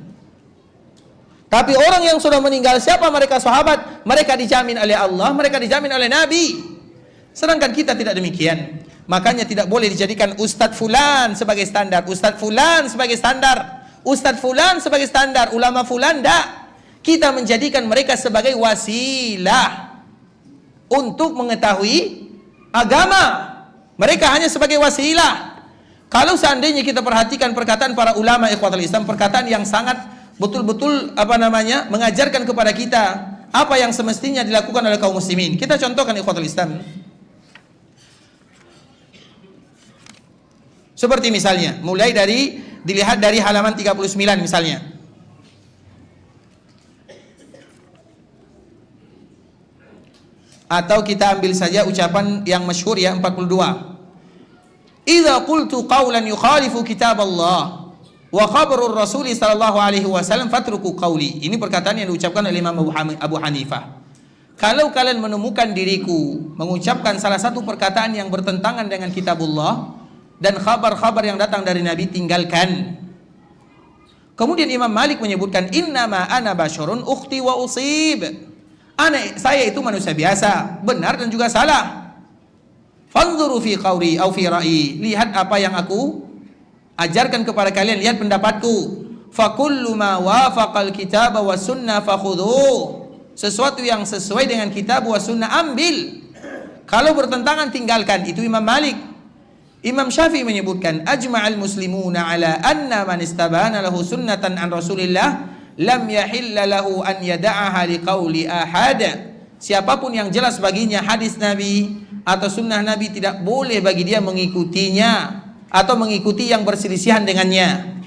Tapi orang yang sudah meninggal, siapa mereka? Sahabat. Mereka dijamin oleh Allah, mereka dijamin oleh Nabi. Sedangkan kita tidak demikian. Makanya tidak boleh dijadikan Ustadz Fulan sebagai standar, Ustadz Fulan sebagai standar, Ustadz Fulan sebagai standar, ulama Fulan tidak. Kita menjadikan mereka sebagai wasilah untuk mengetahui agama. Mereka hanya sebagai wasilah. Kalau seandainya kita perhatikan perkataan para ulama ikhwatul Islam, perkataan yang sangat betul-betul mengajarkan kepada kita apa yang semestinya dilakukan oleh kaum muslimin. Kita contohkan ikhwatul Islam. Seperti misalnya, mulai dari dilihat dari halaman 39 misalnya. Atau kita ambil saja ucapan yang masyhur ya, 42. Idza qultu qawlan yukhalifu kitab Allah wa khabarur Rasul sallallahu alaihi wasallam fatruku qawli. Ini perkataan yang diucapkan oleh Imam Abu Hanifah. Kalau kalian menemukan diriku mengucapkan salah satu perkataan yang bertentangan dengan kitabullah dan khabar-khabar yang datang dari Nabi, tinggalkan. Kemudian Imam Malik menyebutkan, innama ana basyarun ukhti wa usib. Saya itu manusia biasa, benar dan juga salah. Fanzuru fi qawli au fi ra'i. Lihat apa yang aku ajarkan kepada kalian, lihat pendapatku. Fakullu ma wafaqal kitab wa sunnah fakhudhuh. Sesuatu yang sesuai dengan kitab wa sunnah ambil. Kalau bertentangan tinggalkan. Itu Imam Malik. Imam Syafi'i menyebutkan ajma'al muslimuna ala anna man istabana lahu sunnatan an Rasulillah lam yahilla lahu an yada'aha liqauli ahad. Siapapun yang jelas baginya hadis Nabi atau sunnah Nabi, tidak boleh bagi dia mengikutinya atau mengikuti yang berselisihan dengannya.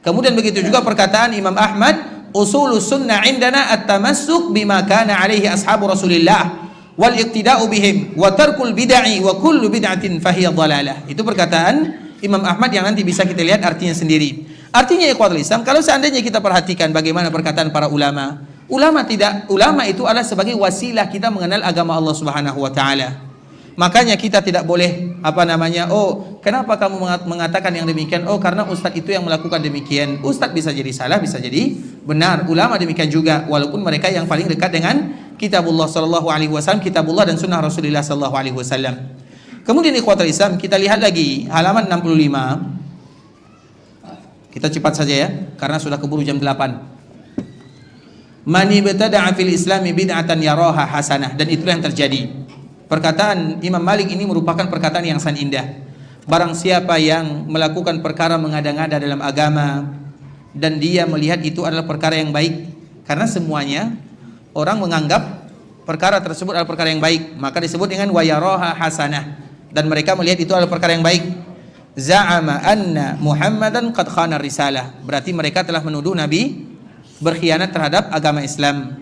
Kemudian begitu juga perkataan Imam Ahmad, usulus sunnah indana at-tamassuk bima kana alaihi ashabu Rasulillah wal iqtida'u bihim wa tarkul bid'ah wa kullu bid'atin fahiya dhalalah. Itu perkataan Imam Ahmad yang nanti bisa kita lihat artinya sendiri. Artinya ikhwatul Islam, kalau seandainya kita perhatikan bagaimana perkataan para ulama, ulama itu adalah sebagai wasilah kita mengenal agama Allah Subhanahu wa taala. Makanya kita tidak boleh kenapa kamu mengatakan yang demikian? Oh, karena ustadz itu yang melakukan demikian. Ustadz bisa jadi salah, bisa jadi benar. Ulama demikian juga, walaupun mereka yang paling dekat dengan kitabullah sallallahu alaihi wasallam, kitabullah dan sunnah Rasulullah sallallahu alaihi wasallam. Kemudian ikhwatul Islam, kita lihat lagi halaman 65. Kita cepat saja ya, karena sudah keburu jam 8. Man ibtada'a fil islami bid'atan yaraha hasanah, dan itulah yang terjadi. Perkataan Imam Malik ini merupakan perkataan yang sangat indah. Barang siapa yang melakukan perkara mengada-ngada dalam agama dan dia melihat itu adalah perkara yang baik, karena semuanya orang menganggap perkara tersebut adalah perkara yang baik, maka disebut dengan wayaraha hasanah, dan mereka melihat itu adalah perkara yang baik. Za'ama anna Muhammadan qad khana risalah, berarti mereka telah menuduh Nabi berkhianat terhadap agama Islam.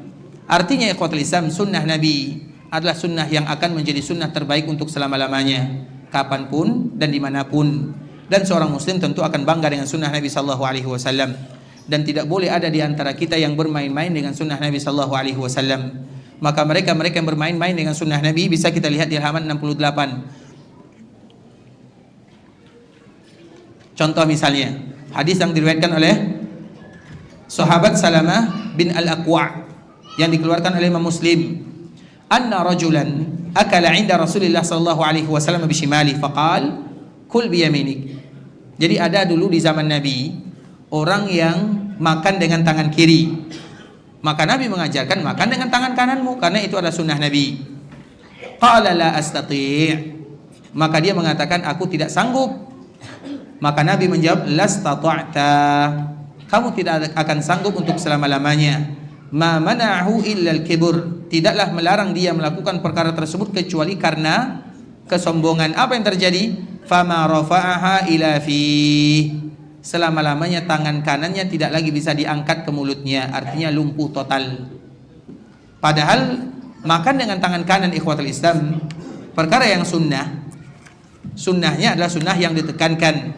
Artinya ikhwatul Islam, sunnah Nabi adalah sunnah yang akan menjadi sunnah terbaik untuk selama-lamanya, kapanpun dan dimanapun. Dan seorang muslim tentu akan bangga dengan sunnah Nabi sallallahu alaihi wasallam, dan tidak boleh ada di antara kita yang bermain-main dengan sunnah Nabi sallallahu alaihi wasallam. Maka mereka yang bermain-main dengan sunnah Nabi bisa kita lihat di halaman 68. Contoh misalnya hadis yang diriwayatkan oleh sahabat Salamah bin Al-Aqwa' yang dikeluarkan oleh Imam Muslim. Anna rajulan akala 'inda Rasulillah sallallahu alaihi wasallam bishimali faqal kul biyaminik. Jadi ada dulu di zaman Nabi orang yang makan dengan tangan kiri. Maka Nabi mengajarkan makan dengan tangan kananmu, karena itu adalah sunnah Nabi. Qala la astati'. Maka dia mengatakan aku tidak sanggup. Maka Nabi menjawab lastata'ta. Kamu tidak akan sanggup untuk selama-lamanya. Ma mana'ahu illa al-kibr, tidaklah melarang dia melakukan perkara tersebut kecuali karena kesombongan. Apa yang terjadi? Fama rafa'aha ila fi, selama-lamanya tangan kanannya tidak lagi bisa diangkat ke mulutnya, artinya lumpuh total. Padahal makan dengan tangan kanan ikhwatul Islam perkara yang sunnahnya adalah sunnah yang ditekankan.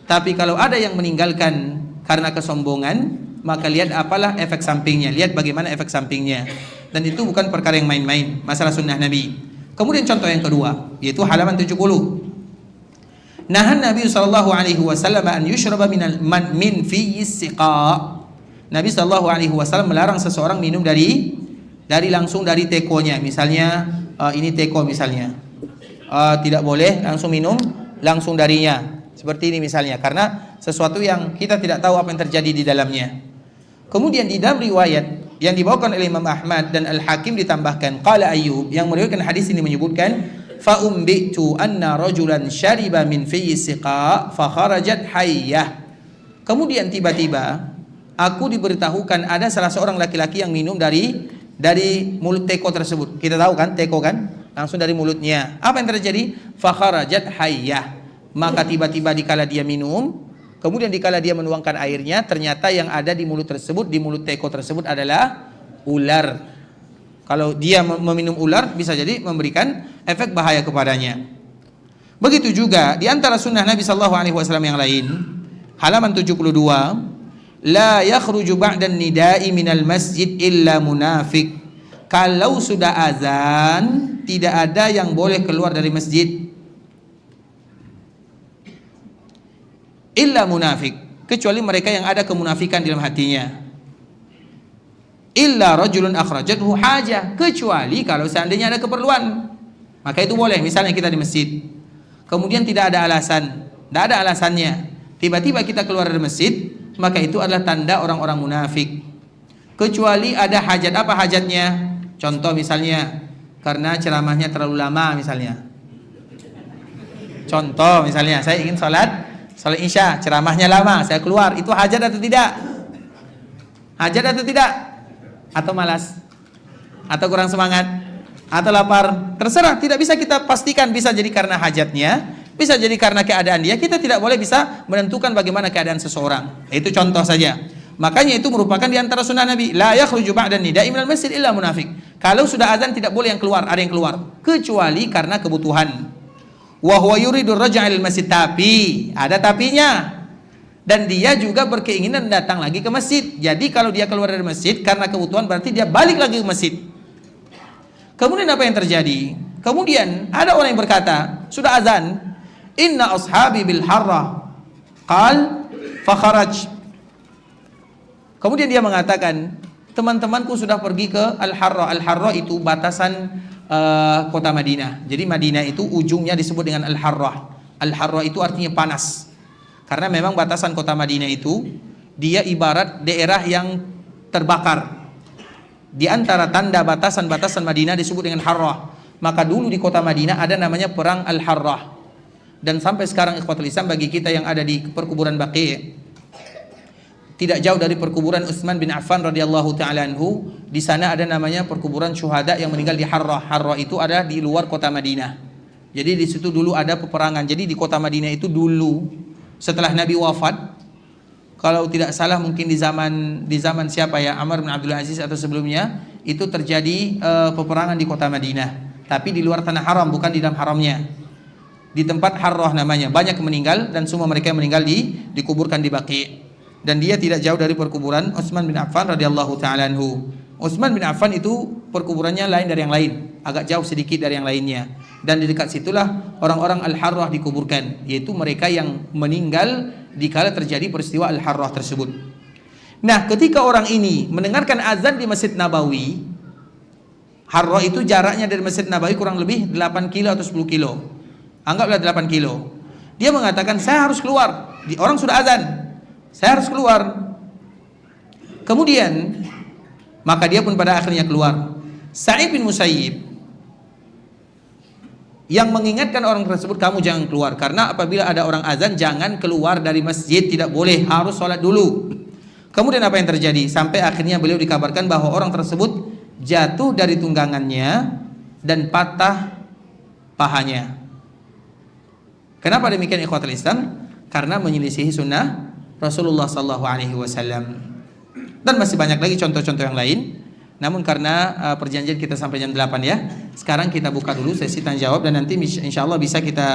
Tapi kalau ada yang meninggalkan karena kesombongan, maka lihat apalah efek sampingnya, lihat bagaimana efek sampingnya. Dan itu bukan perkara yang main-main, masalah sunnah Nabi. Kemudian contoh yang kedua, yaitu halaman 70. Nahan Nabi sallallahu alaihi wasallam an yushraba min fi siqa. Nabi sallallahu alaihi wasallam melarang seseorang minum dari langsung dari tekonya. Misalnya ini teko misalnya. Tidak boleh langsung minum langsung darinya. Seperti ini misalnya, karena sesuatu yang kita tidak tahu apa yang terjadi di dalamnya. Kemudian di dalam riwayat yang dibawakan oleh Imam Ahmad dan Al-Hakim ditambahkan qala Ayyub, yang meriwayatkan hadis ini menyebutkan fa umbitu anna rajulan syariba min fi siqa fa kharajat hayyah. Kemudian tiba-tiba aku diberitahukan ada salah seorang laki-laki yang minum dari mulut teko tersebut. Kita tahu kan teko kan? Langsung dari mulutnya. Apa yang terjadi? Fa kharajat hayyah. Maka tiba-tiba dikala dia minum, kemudian dikala dia menuangkan airnya, ternyata yang ada di mulut tersebut, di mulut teko tersebut adalah ular. Kalau dia meminum ular, bisa jadi memberikan efek bahaya kepadanya. Begitu juga di antara sunnah Nabi sallallahu alaihi wasallam yang lain, halaman 72, la yakhruju ba'dan nida'i minal masjid illa munafik. Kalau sudah azan, tidak ada yang boleh keluar dari masjid illa munafik, kecuali mereka yang ada kemunafikan di dalam hatinya. Illa rajulun akhrajathu hajah, kecuali kalau seandainya ada keperluan, maka itu boleh. Misalnya kita di masjid, kemudian tidak ada alasannya, tiba-tiba kita keluar dari masjid, maka itu adalah tanda orang-orang munafik. Kecuali ada hajat. Apa hajatnya? Contoh misalnya, karena ceramahnya terlalu lama misalnya. Contoh misalnya, saya ingin sholat isya, ceramahnya lama, saya keluar. Itu hajat atau tidak? Hajat atau tidak? Atau malas? Atau kurang semangat? Atau lapar? Terserah, tidak bisa kita pastikan. Bisa jadi karena hajatnya, bisa jadi karena keadaan dia. Kita tidak boleh bisa menentukan bagaimana keadaan seseorang. Itu contoh saja. Makanya itu merupakan di antara sunnah Nabi. La yakhruju ba'da nida'i minal masjid illa munafik. Kalau sudah azan tidak boleh yang keluar, ada yang keluar. Kecuali karena kebutuhan. Wa huwa yuridu raja'il masjid, tapi ada tapinya. Dan dia juga berkeinginan datang lagi ke masjid. Jadi kalau dia keluar dari masjid karena kebutuhan, berarti dia balik lagi ke masjid. Kemudian apa yang terjadi? Kemudian ada orang yang berkata, sudah azan, inna ashabi bil harrah qal fakharaj. Kemudian dia mengatakan, teman-temanku sudah pergi ke Al-Harra. Al-Harra itu batasan kota Madinah. Jadi Madinah itu ujungnya disebut dengan Al-Harra. Al-Harra itu artinya panas. Karena memang batasan kota Madinah itu, dia ibarat daerah yang terbakar. Di antara tanda batasan-batasan Madinah disebut dengan Harra. Maka dulu di kota Madinah ada namanya perang Al-Harra. Dan sampai sekarang ikhwatul Islam, bagi kita yang ada di perkuburan Baqi', tidak jauh dari perkuburan Utsman bin Affan radhiyallahu taala anhu, di sana ada namanya perkuburan syuhada yang meninggal di Harrah. Harrah itu ada di luar kota Madinah. Jadi di situ dulu ada peperangan. Jadi di kota Madinah itu dulu setelah Nabi wafat, kalau tidak salah mungkin di zaman siapa ya, Amr bin Abdul Aziz atau sebelumnya, itu terjadi peperangan di kota Madinah. Tapi di luar tanah haram, bukan di dalam haramnya. Di tempat Harrah namanya, banyak yang meninggal dan semua mereka yang meninggal dikuburkan di Baqi'. Dan dia tidak jauh dari perkuburan Utsman bin Affan radhiyallahu taala anhu. Utsman bin Affan itu perkuburannya lain dari yang lain, agak jauh sedikit dari yang lainnya. Dan di dekat situlah orang-orang Al-Harrah dikuburkan, yaitu mereka yang meninggal dikala terjadi peristiwa Al-Harrah tersebut. Nah, ketika orang ini mendengarkan azan di Masjid Nabawi, Harrah itu jaraknya dari Masjid Nabawi kurang lebih 8 kilo atau 10 kilo. Anggaplah 8 kilo. Dia mengatakan, saya harus keluar. Orang sudah azan, saya harus keluar. Kemudian maka dia pun pada akhirnya keluar. Sa'id bin Musayyib yang mengingatkan orang tersebut, kamu jangan keluar, karena apabila ada orang azan jangan keluar dari masjid, tidak boleh, harus sholat dulu. Kemudian apa yang terjadi? Sampai akhirnya beliau dikabarkan bahwa orang tersebut jatuh dari tunggangannya dan patah pahanya. Kenapa demikian ikhwatul Islam? Karena menyelisihi sunnah Rasulullah sallallahu alaihi wasallam. Dan masih banyak lagi contoh-contoh yang lain. Namun karena perjanjian kita sampai jam 8 ya. Sekarang kita buka dulu sesi tanya jawab, dan nanti insyaallah bisa kita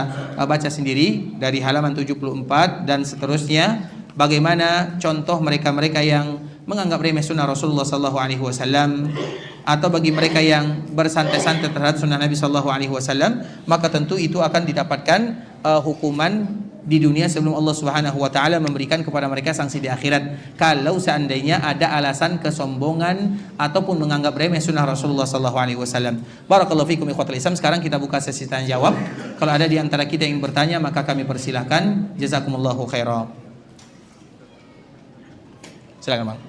baca sendiri dari halaman 74 dan seterusnya, bagaimana contoh mereka-mereka yang menganggap remeh sunnah Rasulullah sallallahu alaihi wasallam, atau bagi mereka yang bersantai-santai terhadap sunnah Nabi sallallahu alaihi wasallam, maka tentu itu akan didapatkan hukuman di dunia sebelum Allah Subhanahu wa taala memberikan kepada mereka sanksi di akhirat, kalau seandainya ada alasan kesombongan ataupun menganggap remeh sunnah Rasulullah sallallahu alaihi wasallam. Barakallahu fikum ikhwatul Islam. Sekarang kita buka sesi tanya jawab. Kalau ada di antara kita yang bertanya, maka kami persilahkan. Jazakumullahu khairan. Silakan, Bang.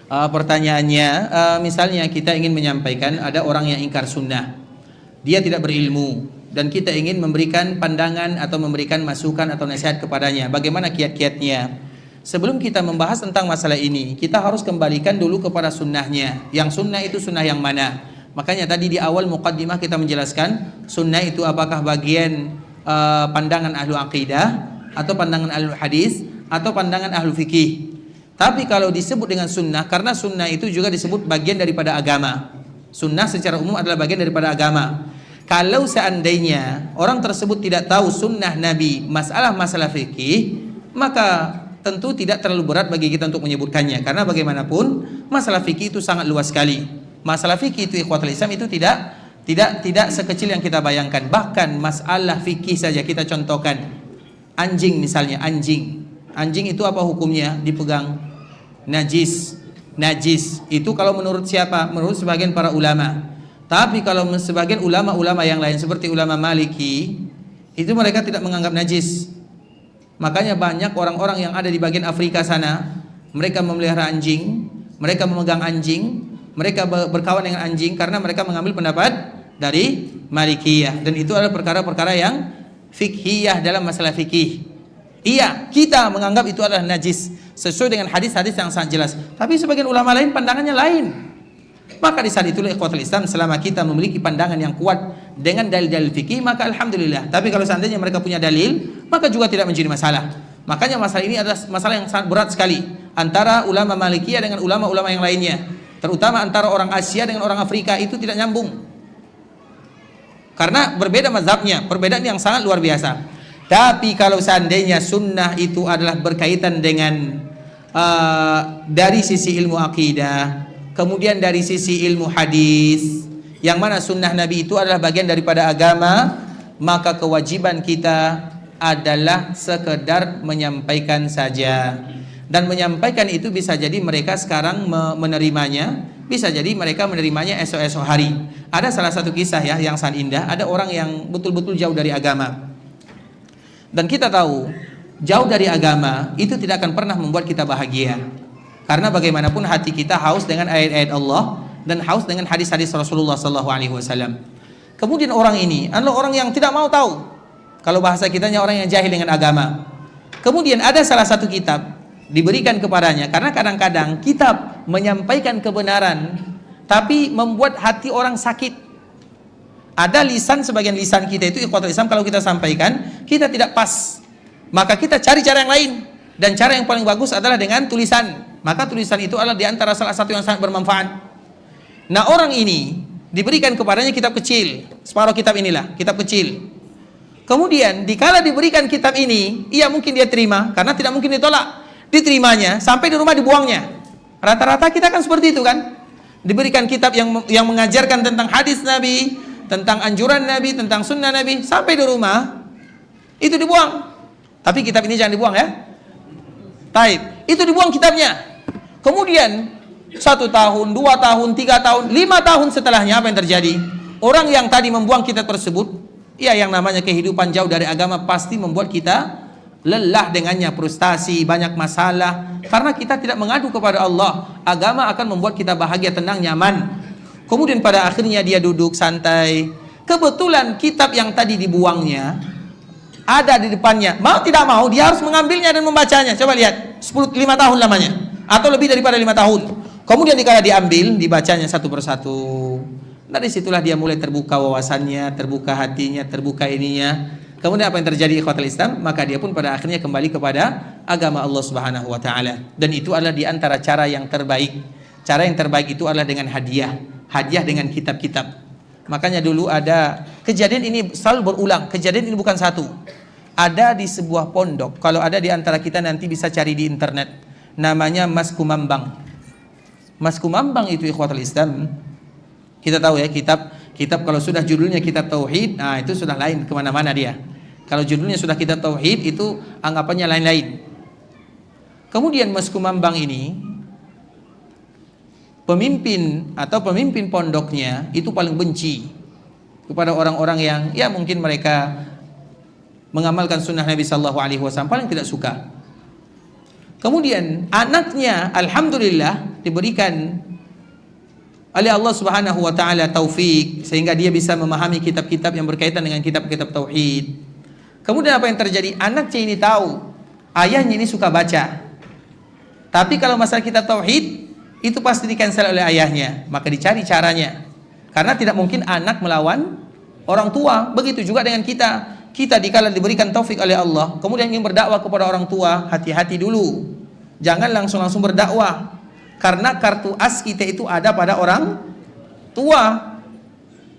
Pertanyaannya, misalnya kita ingin menyampaikan ada orang yang ingkar sunnah, dia tidak berilmu, dan kita ingin memberikan pandangan atau memberikan masukan atau nasihat kepadanya, bagaimana kiat-kiatnya? Sebelum kita membahas tentang masalah ini, kita harus kembalikan dulu kepada sunnahnya. Yang sunnah itu sunnah yang mana? Makanya tadi di awal muqaddimah kita menjelaskan, sunnah itu apakah bagian pandangan ahlu aqidah, atau pandangan ahlu hadis, atau pandangan ahlu fikih. Tapi kalau disebut dengan sunnah, karena sunnah itu juga disebut bagian daripada agama. Sunnah secara umum adalah bagian daripada agama. Kalau seandainya orang tersebut tidak tahu sunnah Nabi, masalah-masalah fikih, maka tentu tidak terlalu berat bagi kita untuk menyebutkannya. Karena bagaimanapun masalah fikih itu sangat luas sekali. Masalah fikih itu ikhwatul Islam itu tidak sekecil yang kita bayangkan. Bahkan masalah fikih saja kita contohkan. Anjing misalnya, anjing. Anjing itu apa hukumnya? Dipegang. Najis. Najis. Itu kalau menurut siapa? Menurut sebagian para ulama. Tapi kalau sebagian ulama-ulama yang lain seperti ulama Maliki, itu mereka tidak menganggap najis. Makanya banyak orang-orang yang ada di bagian Afrika sana, mereka memelihara anjing, mereka memegang anjing, mereka berkawan dengan anjing karena mereka mengambil pendapat dari Malikiyah, dan itu adalah perkara-perkara yang fikhiyah dalam masalah fikih. Iya, kita menganggap itu adalah najis sesuai dengan hadis-hadis yang sangat jelas. Tapi sebagian ulama lain pandangannya lain. Maka di saat itulah ikhwatul Islam, selama kita memiliki pandangan yang kuat dengan dalil-dalil fikih, maka alhamdulillah. Tapi kalau seandainya mereka punya dalil, maka juga tidak menjadi masalah. Makanya masalah ini adalah masalah yang sangat berat sekali antara ulama Malikiyah dengan ulama-ulama yang lainnya. Terutama antara orang Asia dengan orang Afrika, itu tidak nyambung. Karena berbeda mazhabnya, perbedaan yang sangat luar biasa. Tapi kalau seandainya sunnah itu adalah berkaitan dengan dari sisi ilmu akidah, kemudian dari sisi ilmu hadis, yang mana sunnah Nabi itu adalah bagian daripada agama, maka kewajiban kita adalah sekedar menyampaikan saja. Dan menyampaikan itu bisa jadi mereka sekarang menerimanya, bisa jadi mereka menerimanya esok-esok hari. Ada salah satu kisah ya yang sangat indah. Ada orang yang betul-betul jauh dari agama, dan kita tahu jauh dari agama itu tidak akan pernah membuat kita bahagia. Karena bagaimanapun hati kita haus dengan ayat-ayat Allah dan haus dengan hadis-hadis Rasulullah SAW. Kemudian orang ini adalah orang yang tidak mau tahu. Kalau bahasa kitanya orang yang jahil dengan agama. Kemudian ada salah satu kitab diberikan kepadanya, karena kadang-kadang kitab menyampaikan kebenaran tapi membuat hati orang sakit. Ada lisan, sebagian lisan kita itu ikhwatul Islam, kalau kita sampaikan kita tidak pas, maka kita cari cara yang lain, dan cara yang paling bagus adalah dengan tulisan. Maka tulisan itu adalah diantara salah satu yang sangat bermanfaat. Nah, orang ini diberikan kepadanya kitab kecil, separuh kitab inilah, kitab kecil. Kemudian dikala diberikan kitab ini, iya mungkin dia terima, karena tidak mungkin ditolak. Diterimanya, sampai di rumah dibuangnya. Rata-rata kita kan seperti itu kan. Diberikan kitab yang mengajarkan tentang hadis Nabi, tentang anjuran Nabi, tentang sunnah Nabi, sampai di rumah itu dibuang. Tapi kitab ini jangan dibuang ya. Taib, itu dibuang kitabnya. Kemudian 1 tahun, 2 tahun, 3 tahun, 5 tahun setelahnya apa yang terjadi? Orang yang tadi membuang kitab tersebut, ya yang namanya kehidupan jauh dari agama pasti membuat kita lelah dengannya, frustasi, banyak masalah. Karena kita tidak mengadu kepada Allah. Agama akan membuat kita bahagia, tenang, nyaman. Kemudian pada akhirnya dia duduk santai. Kebetulan kitab yang tadi dibuangnya ada di depannya. Mau tidak mau dia harus mengambilnya dan membacanya. Coba lihat, 5 tahun lamanya, atau lebih daripada 5 tahun. Kemudian dikala diambil, dibacanya satu persatu. Dari situlah dia mulai terbuka wawasannya, terbuka hatinya, terbuka ininya. Kemudian apa yang terjadi ikhwatul Islam? Maka dia pun pada akhirnya kembali kepada agama Allah Subhanahu wa taala. Dan itu adalah di antara cara yang terbaik. Cara yang terbaik itu adalah dengan hadiah. Hadiah dengan kitab-kitab. Makanya dulu ada kejadian ini selalu berulang. Kejadian ini bukan satu. Ada di sebuah pondok. Kalau ada di antara kita nanti bisa cari di internet. Namanya Mas Kumambang. Mas Kumambang itu ikhwatul Islam. Kita tahu ya, kitab kalau sudah judulnya kitab tauhid, nah itu sudah lain kemana-mana dia. Kalau judulnya sudah kitab tauhid, itu anggapannya lain-lain. Kemudian Mas Kumambang ini, pemimpin pondoknya itu paling benci kepada orang-orang yang ya mungkin mereka mengamalkan sunnah Nabi Sallallahu Alaihi Wasallam, paling tidak suka. Kemudian anaknya alhamdulillah diberikan oleh Allah Subhanahu wa taala taufik sehingga dia bisa memahami kitab-kitab yang berkaitan dengan kitab-kitab tauhid. Kemudian apa yang terjadi? Anaknya ini tahu ayahnya ini suka baca. Tapi kalau masalah kitab tauhid itu pasti di-cancel oleh ayahnya, maka dicari caranya. Karena tidak mungkin anak melawan orang tua. Begitu juga dengan kita. Kita dikala diberikan taufik oleh Allah, kemudian ingin berdakwah kepada orang tua, hati-hati dulu. Jangan langsung berdakwah. Karena kartu as kita itu ada pada orang tua.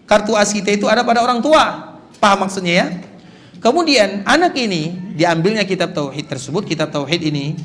Kartu as kita itu ada pada orang tua. Paham maksudnya ya? Kemudian anak ini diambilnya kitab tauhid tersebut, kitab tauhid ini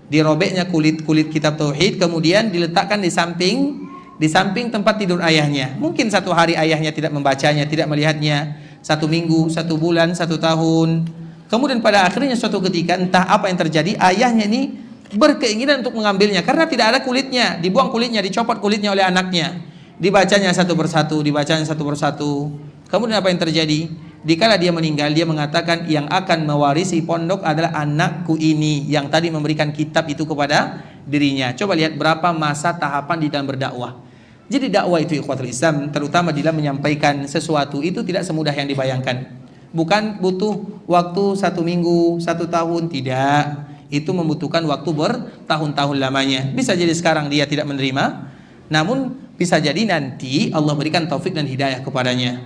dirobeknya kulit kitab tauhid, kemudian diletakkan di samping tempat tidur ayahnya. Mungkin 1 hari ayahnya tidak membacanya, tidak melihatnya, 1 minggu, 1 bulan, 1 tahun. Kemudian pada akhirnya suatu ketika entah apa yang terjadi, ayahnya ini berkeinginan untuk mengambilnya karena tidak ada kulitnya, dibuang kulitnya, dicopot kulitnya oleh anaknya. Dibacanya satu persatu, dibacanya satu persatu. Kemudian apa yang terjadi? Dikala dia meninggal, dia mengatakan yang akan mewarisi pondok adalah anakku ini yang tadi memberikan kitab itu kepada dirinya. Coba lihat berapa masa tahapan di dalam berdakwah. Jadi dakwah itu ikhwatul Islam, terutama dalam menyampaikan sesuatu itu tidak semudah yang dibayangkan. Bukan butuh waktu 1 minggu, 1 tahun, tidak. Itu membutuhkan waktu bertahun-tahun lamanya. Bisa jadi sekarang dia tidak menerima, namun bisa jadi nanti Allah berikan taufik dan hidayah kepadanya.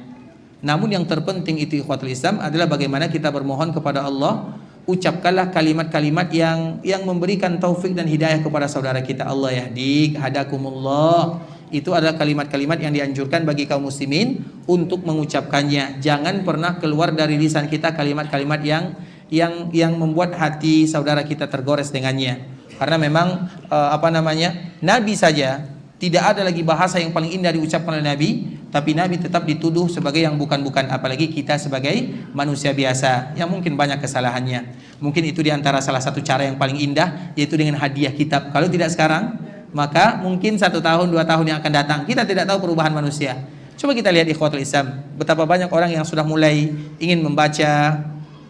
Namun yang terpenting itu ikhwatul Islam adalah bagaimana kita bermohon kepada Allah. Ucapkanlah kalimat-kalimat yang memberikan taufik dan hidayah kepada saudara kita. Allah yahdik, hadakumullah. Itu adalah kalimat-kalimat yang dianjurkan bagi kaum muslimin untuk mengucapkannya. Jangan pernah keluar dari lisan kita kalimat-kalimat yang membuat hati saudara kita tergores dengannya. Karena memang Nabi saja tidak ada lagi bahasa yang paling indah diucapkan oleh Nabi, tapi Nabi tetap dituduh sebagai yang bukan-bukan, apalagi kita sebagai manusia biasa yang mungkin banyak kesalahannya. Mungkin itu diantara salah satu cara yang paling indah, yaitu dengan hadiah kitab. Kalau tidak sekarang, maka mungkin 1 tahun, 2 tahun yang akan datang. Kita tidak tahu perubahan manusia. Coba kita lihat ikhwatul Islam, betapa banyak orang yang sudah mulai ingin membaca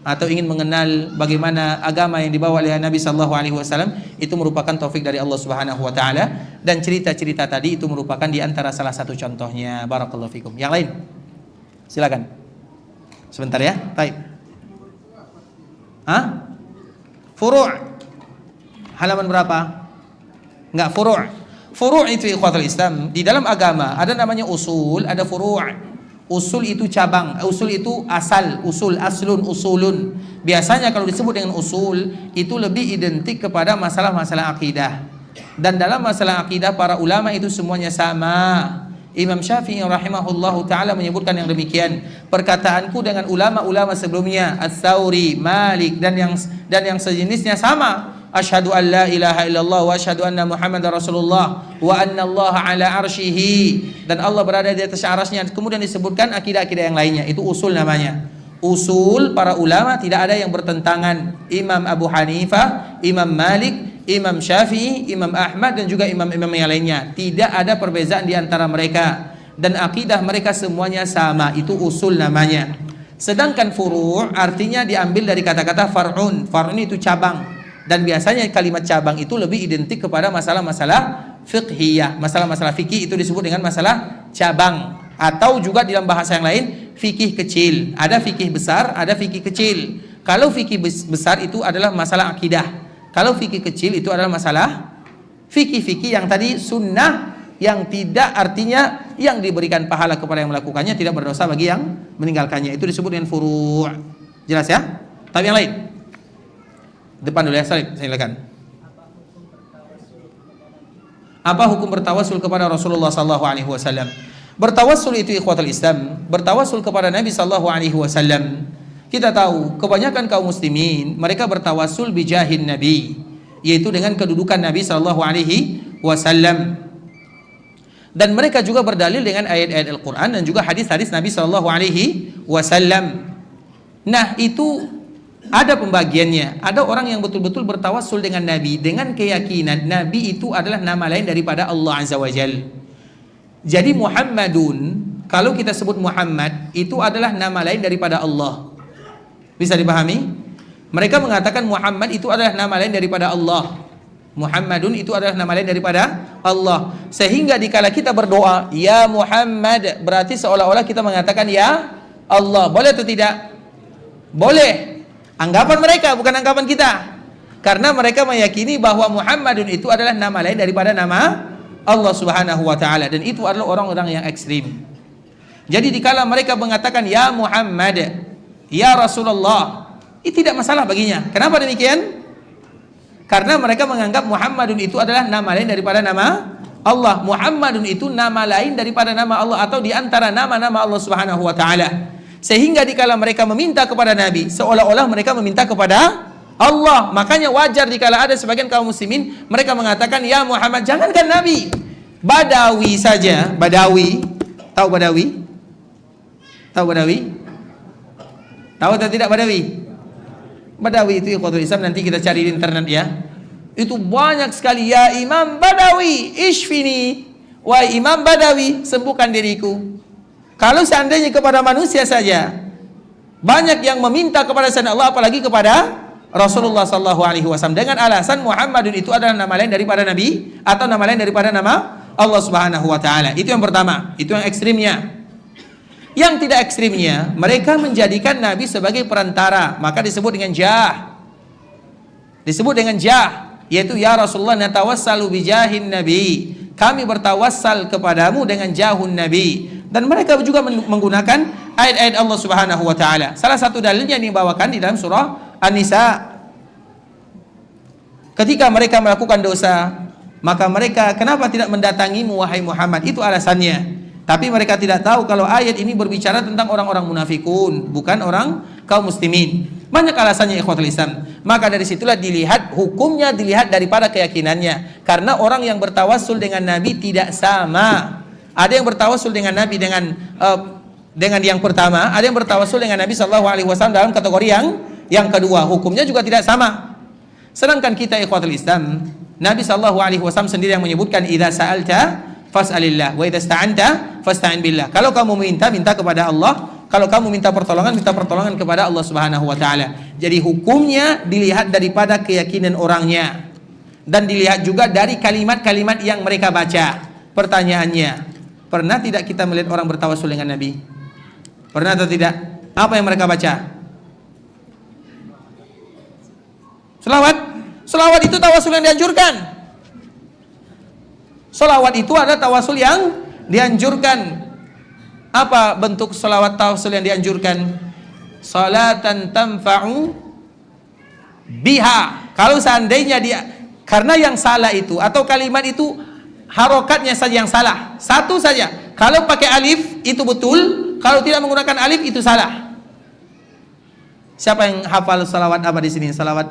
atau ingin mengenal bagaimana agama yang dibawa oleh Nabi sallallahu alaihi wasallam. Itu merupakan taufik dari Allah Subhanahu wa taala, dan cerita-cerita tadi itu merupakan di antara salah satu contohnya. Barakallahu fikum. Yang lain? Silakan. Sebentar ya. Baik. Furu'. Halaman berapa? Enggak, furu'. Furu' itu ikhwatul Islam, di dalam agama ada namanya usul, ada furu'. Usul itu cabang, usul itu asal, aslun, usulun. Biasanya kalau disebut dengan usul itu lebih identik kepada masalah-masalah akidah. Dan dalam masalah akidah para ulama itu semuanya sama. Imam Syafi'i rahimahullahu taala menyebutkan yang demikian. Perkataanku dengan ulama-ulama sebelumnya, Ats-Tsauri, Malik dan yang sejenisnya sama. Asyhadu an la ilaha illallah wa asyhadu anna Muhammadar Rasulullah wa anna Allah ala arsyihi, dan Allah berada di atas arasnya. Kemudian disebutkan akidah-akidah yang lainnya, itu usul namanya. Usul para ulama tidak ada yang bertentangan. Imam Abu Hanifah, Imam Malik, Imam Syafi'i, Imam Ahmad dan juga imam-imam yang lainnya, tidak ada perbezaan di antara mereka, dan akidah mereka semuanya sama. Itu usul namanya. Sedangkan furu' artinya diambil dari kata-kata far'un. Far'un itu cabang. Dan biasanya kalimat cabang itu lebih identik kepada masalah-masalah fiqhiyah. Masalah-masalah fikih itu disebut dengan masalah cabang. Atau juga dalam bahasa yang lain, fikih kecil. Ada fikih besar, ada fikih kecil. Kalau fikih besar itu adalah masalah akidah. Kalau fikih kecil itu adalah masalah fikih-fikih yang tadi sunnah, yang tidak artinya yang diberikan pahala kepada yang melakukannya, tidak berdosa bagi yang meninggalkannya. Itu disebut dengan furu'. Jelas ya? Tapi yang lain? Depan dulu ya, silakan. Apa hukum bertawassul kepada Rasulullah sallallahu alaihi wasallam? Bertawassul itu ikhwatul Islam, bertawassul kepada Nabi sallallahu alaihi wasallam. Kita tahu kebanyakan kaum muslimin mereka bertawassul bijahin Nabi, yaitu dengan kedudukan Nabi sallallahu alaihi wasallam. Dan mereka juga berdalil dengan ayat-ayat Al-Qur'an dan juga hadis-hadis Nabi sallallahu alaihi wasallam. Nah, itu ada pembagiannya. Ada orang yang betul-betul bertawassul dengan Nabi dengan keyakinan Nabi itu adalah nama lain daripada Allah Azza wa Jalla. Jadi Muhammadun, kalau kita sebut Muhammad, itu adalah nama lain daripada Allah. Bisa dipahami? Mereka mengatakan Muhammad itu adalah nama lain daripada Allah. Muhammadun itu adalah nama lain daripada Allah. Sehingga dikala kita berdoa, ya Muhammad, berarti seolah-olah kita mengatakan ya Allah. Boleh atau tidak? Boleh. Anggapan mereka, bukan anggapan kita. Karena mereka meyakini bahwa Muhammadun itu adalah nama lain daripada nama Allah Subhanahu wa taala, dan itu adalah orang-orang yang ekstrim. Jadi dikala mereka mengatakan ya Muhammad, ya Rasulullah, itu tidak masalah baginya. Kenapa demikian? Karena mereka menganggap Muhammadun itu adalah nama lain daripada nama Allah. Muhammadun itu nama lain daripada nama Allah, atau di antara nama-nama Allah Subhanahu wa taala. Sehingga dikala mereka meminta kepada Nabi, seolah-olah mereka meminta kepada Allah. Makanya wajar dikala ada sebagian kaum muslimin mereka mengatakan ya Muhammad, jangankan Nabi, Badawi saja. Badawi, tahu Badawi? Tahu Badawi? Tahu atau tidak Badawi? Badawi itu ikhwatul Islam, nanti kita cari di internet ya. Itu banyak sekali, ya Imam Badawi ishfini, wahai Imam Badawi sembuhkan diriku. Kalau seandainya kepada manusia saja banyak yang meminta kepada selain Allah, apalagi kepada Rasulullah sallallahu alaihi wasallam dengan alasan Muhammadun itu adalah nama lain daripada Nabi atau nama lain daripada nama Allah Subhanahu wa taala. Itu yang pertama, itu yang ekstrimnya. Yang tidak ekstrimnya, mereka menjadikan Nabi sebagai perantara, maka disebut dengan jah. Disebut dengan jah, yaitu ya Rasulullah natawassalu bijahin Nabi. Kami bertawassal kepadamu dengan jahun Nabi. Dan mereka juga menggunakan ayat-ayat Allah Subhanahu wa taala. Salah satu dalilnya yang dibawakan di dalam surah An-Nisa. Ketika mereka melakukan dosa, maka mereka kenapa tidak mendatangimu wahai Muhammad? Itu alasannya. Tapi mereka tidak tahu kalau ayat ini berbicara tentang orang-orang munafikun, bukan orang kaum muslimin. Banyak alasannya ikhwatul Islam. Maka dari situlah dilihat hukumnya, dilihat daripada keyakinannya. Karena orang yang bertawassul dengan Nabi tidak sama. Ada yang bertawassul dengan Nabi dengan yang pertama, ada yang bertawassul dengan Nabi sallallahu alaihi wasallam dalam kategori yang kedua, hukumnya juga tidak sama. Sedangkan kita ikhwatul Islam, Nabi sallallahu alaihi wasallam sendiri yang menyebutkan idza sa'alta fas'alillah wa idza sta'anta fasta'in billah. Kalau kamu minta kepada Allah, kalau kamu minta pertolongan kepada Allah Subhanahu wa taala. Jadi hukumnya dilihat daripada keyakinan orangnya dan dilihat juga dari kalimat-kalimat yang mereka baca. Pertanyaannya, pernah tidak kita melihat orang bertawassul dengan Nabi? Pernah atau tidak? Apa yang mereka baca? Selawat itu tawasul yang dianjurkan. Selawat itu adalah tawasul yang dianjurkan. Apa bentuk selawat tawasul yang dianjurkan? Salatan tanfa'u biha. Kalau seandainya dia, karena yang salah itu atau kalimat itu harokatnya saja yang salah, satu saja. Kalau pakai alif itu betul, kalau tidak menggunakan alif itu salah. Siapa yang hafal salawat apa di sini? Salawat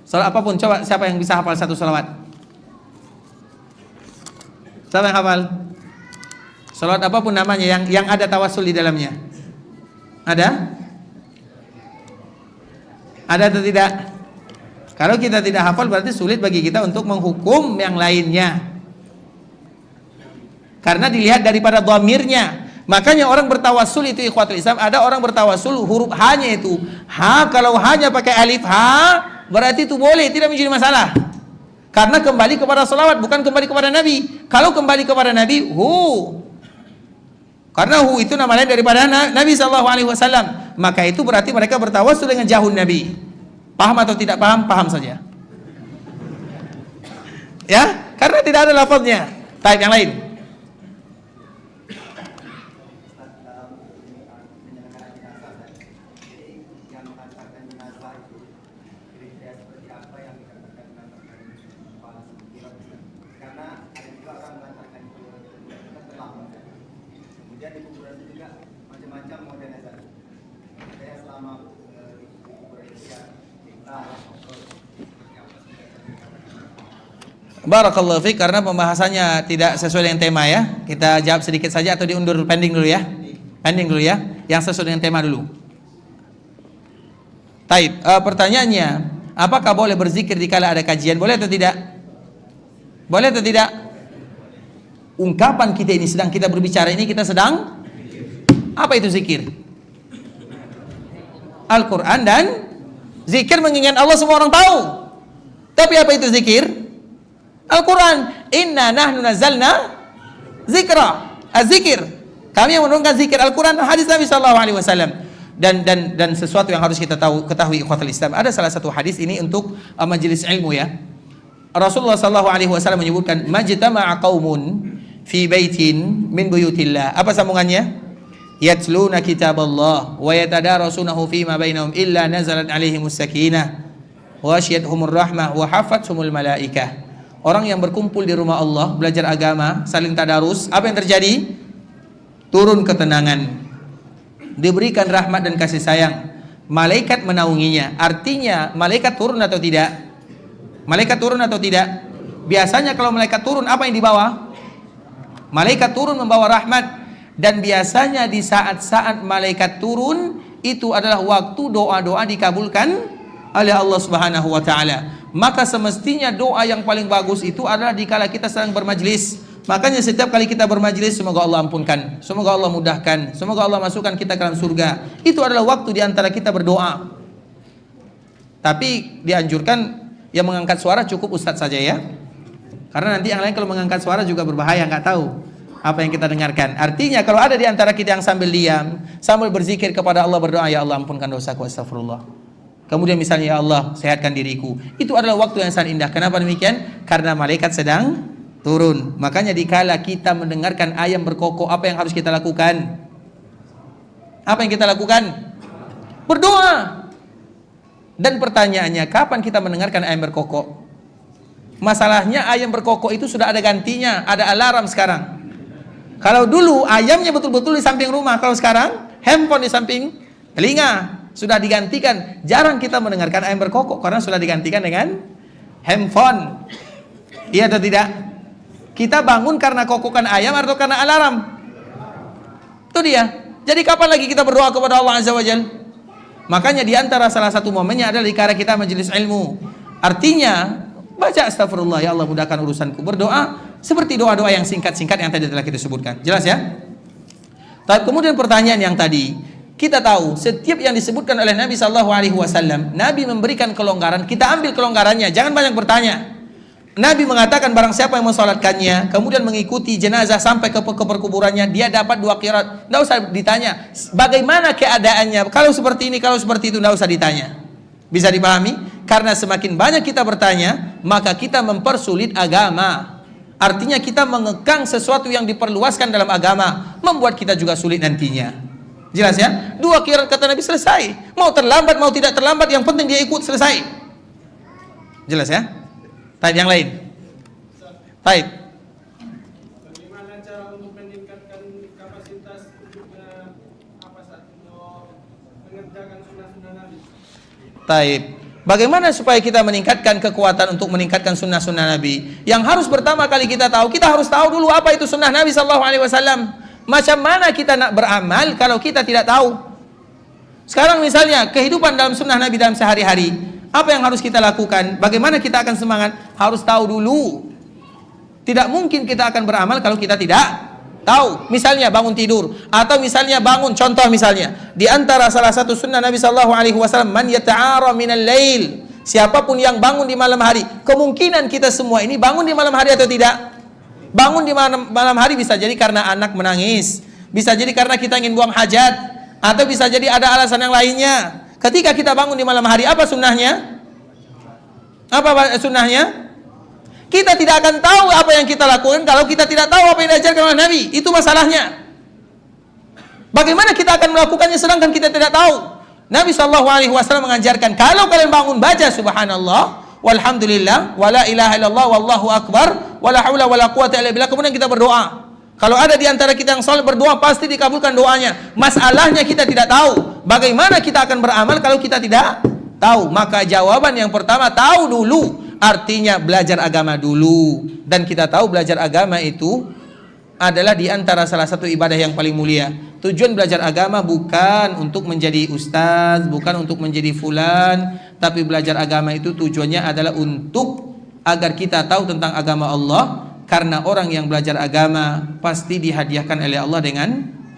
salawat apapun, coba siapa yang bisa hafal satu salawat? Siapa yang hafal? Salawat apapun namanya yang ada tawassul di dalamnya. Ada? Ada atau tidak? Kalau kita tidak hafal berarti sulit bagi kita untuk menghukum yang lainnya. Karena dilihat daripada dhamirnya. Makanya orang bertawassul itu ikhwatul Islam, ada orang bertawassul huruf H-nya itu. Ha, kalau H-nya pakai alif ha, berarti itu boleh, tidak menjadi masalah. Karena kembali kepada salawat, bukan kembali kepada Nabi. Kalau kembali kepada Nabi, hu. Karena hu itu nama lain daripada Nabi SAW. Maka itu berarti mereka bertawassul dengan jahun Nabi. Paham atau tidak paham? Paham saja. Ya, karena tidak ada lafaznya. Taib yang lain. Barakallahu fiik, karena pembahasannya tidak sesuai dengan tema ya. Kita jawab sedikit saja atau diundur pending dulu ya. Pending dulu ya. Yang sesuai dengan tema dulu. Taib, pertanyaannya, apakah boleh berzikir dikala ada kajian? Boleh atau tidak? Boleh atau tidak? Ungkapan kita ini sedang kita berbicara ini kita sedang apa itu zikir? Al-Quran dan zikir mengingat Allah semua orang tahu. Tapi apa itu zikir? Al-Quran, inna nahnu nazzalna zikra, az-zikir. Kami yang menurunkan zikir Al-Quran dan hadis Nabi sallallahu alaihi wasallam. Dan sesuatu yang harus kita ketahui ikhwatul Islam. Ada salah satu hadis ini untuk majelis ilmu ya. Rasulullah sallallahu alaihi wasallam menyebutkan majtama'a qaumun fi baitin min buyutillah. Apa sambungannya? Yatluna kitaballah wa yatadarasunahu fima bainahum illa nazalat alaihimus sakinah wa asyhadhumur rahmah wa hafathumul malaikah. Orang yang berkumpul di rumah Allah, belajar agama, saling tadarus, apa yang terjadi? Turun ketenangan, diberikan rahmat dan kasih sayang, malaikat menaunginya. Artinya malaikat turun atau tidak? Malaikat turun atau tidak? Biasanya kalau malaikat turun, apa yang dibawa? Malaikat turun membawa rahmat. Dan biasanya di saat-saat malaikat turun, itu adalah waktu doa-doa dikabulkan oleh Allah Subhanahu wa taala. Maka semestinya doa yang paling bagus itu adalah dikala kita sedang bermajlis. Makanya setiap kali kita bermajlis, semoga Allah ampunkan, semoga Allah mudahkan, semoga Allah masukkan kita ke dalam surga. Itu adalah waktu di antara kita berdoa. Tapi dianjurkan yang mengangkat suara cukup ustadz saja ya. Karena nanti yang lain kalau mengangkat suara juga berbahaya, nggak tahu apa yang kita dengarkan. Artinya kalau ada di antara kita yang sambil diam, sambil berzikir kepada Allah, berdoa, ya Allah ampunkan dosaku, astagfirullah. Kemudian misalnya, ya Allah sehatkan diriku. Itu adalah waktu yang sangat indah. Kenapa demikian? Karena malaikat sedang turun. Makanya dikala kita mendengarkan ayam berkokok, apa yang harus kita lakukan? Apa yang kita lakukan? Berdoa. Dan pertanyaannya, kapan kita mendengarkan ayam berkokok? Masalahnya ayam berkokok itu sudah ada gantinya, ada alarm sekarang. Kalau dulu ayamnya betul-betul di samping rumah, kalau sekarang handphone di samping telinga, sudah digantikan. Jarang kita mendengarkan ayam berkokok karena sudah digantikan dengan handphone. Iya atau tidak? Kita bangun karena kokokan ayam atau karena alarm? Itu dia. Jadi kapan lagi kita berdoa kepada Allah Azza wa Jalla? Makanya di antara salah satu momennya adalah dikala kita majelis ilmu. Artinya baca astagfirullah, ya Allah mudahkan urusanku. Berdoa seperti doa-doa yang singkat-singkat yang tadi telah kita sebutkan. Jelas ya? Tapi kemudian pertanyaan yang tadi, kita tahu setiap yang disebutkan oleh Nabi SAW, Nabi memberikan kelonggaran, kita ambil kelonggarannya, jangan banyak bertanya. Nabi mengatakan barang siapa yang mensolatkannya, kemudian mengikuti jenazah sampai ke perkuburannya, dia dapat 2 qiraat. Tidak usah ditanya bagaimana keadaannya, kalau seperti ini, kalau seperti itu, tidak usah ditanya. Bisa dipahami? Karena semakin banyak kita bertanya, maka kita mempersulit agama. Artinya kita mengekang sesuatu yang diperluaskan dalam agama, membuat kita juga sulit nantinya. Jelas ya? 2 qiraat kata Nabi selesai. Mau terlambat, mau tidak terlambat, yang penting dia ikut, selesai. Jelas ya? Taib yang lain. Taib. Bagaimana cara untuk meningkatkan kapasitas untuk mengerjakan sunnah-sunnah Nabi? Taib. Bagaimana supaya kita meningkatkan kekuatan untuk meningkatkan sunnah-sunnah Nabi? Yang harus pertama kali kita harus tahu dulu apa itu sunnah Nabi SAW. Macam mana kita nak beramal kalau kita tidak tahu? Sekarang misalnya kehidupan dalam sunnah Nabi dalam sehari-hari, apa yang harus kita lakukan? Bagaimana kita akan semangat? Harus tahu dulu. Tidak mungkin kita akan beramal kalau kita tidak tahu. Misalnya bangun tidur, atau misalnya bangun, contoh misalnya di antara salah satu sunnah Nabi SAW, man yata'ara minal lail, siapapun yang bangun di malam hari. Kemungkinan kita semua ini bangun di malam hari atau tidak? Bangun di malam hari bisa jadi karena anak menangis, bisa jadi karena kita ingin buang hajat, atau bisa jadi ada alasan yang lainnya. Ketika kita bangun di malam hari, apa sunnahnya? Apa sunnahnya? Kita tidak akan tahu apa yang kita lakukan kalau kita tidak tahu apa yang diajarkan oleh Nabi. Itu masalahnya. Bagaimana kita akan melakukannya sedangkan kita tidak tahu? Nabi SAW mengajarkan, kalau kalian bangun, baca subhanallah, walhamdulillah, wala ilaha illallah, wallahu akbar, wala haula wala quwata illa billah. Kemudian kita berdoa. Kalau ada di antara kita yang saleh berdoa, pasti dikabulkan doanya. Masalahnya kita tidak tahu. Bagaimana kita akan beramal kalau kita tidak tahu? Maka jawaban yang pertama, tahu dulu. Artinya belajar agama dulu. Dan kita tahu belajar agama itu adalah di antara salah satu ibadah yang paling mulia. Tujuan belajar agama bukan untuk menjadi ustaz, bukan untuk menjadi fulan, tapi belajar agama itu tujuannya adalah untuk agar kita tahu tentang agama Allah. Karena orang yang belajar agama pasti dihadiahkan oleh Allah dengan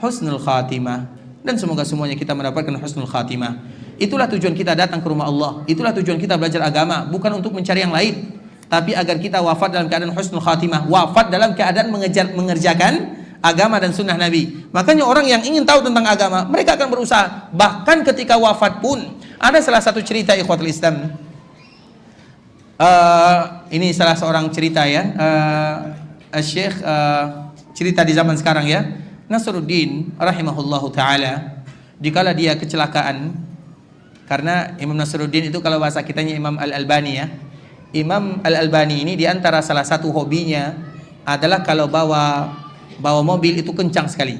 husnul khatimah. Dan semoga semuanya kita mendapatkan husnul khatimah. Itulah tujuan kita datang ke rumah Allah. Itulah tujuan kita belajar agama, bukan untuk mencari yang lain, tapi agar kita wafat dalam keadaan husnul khatimah, wafat dalam keadaan mengerjakan agama dan sunnah Nabi. Makanya orang yang ingin tahu tentang agama, mereka akan berusaha. Bahkan ketika wafat pun, ada salah satu cerita ikhwatul Islam. Ini salah seorang cerita ya, Syekh cerita di zaman sekarang ya, Nasruddin rahimahullahu taala, dikala dia kecelakaan. Karena Imam Nasruddin itu kalau bahasa kitanya Imam Al-Albani ya. Imam Al-Albani ini diantara salah satu hobinya adalah kalau bawa mobil itu kencang sekali.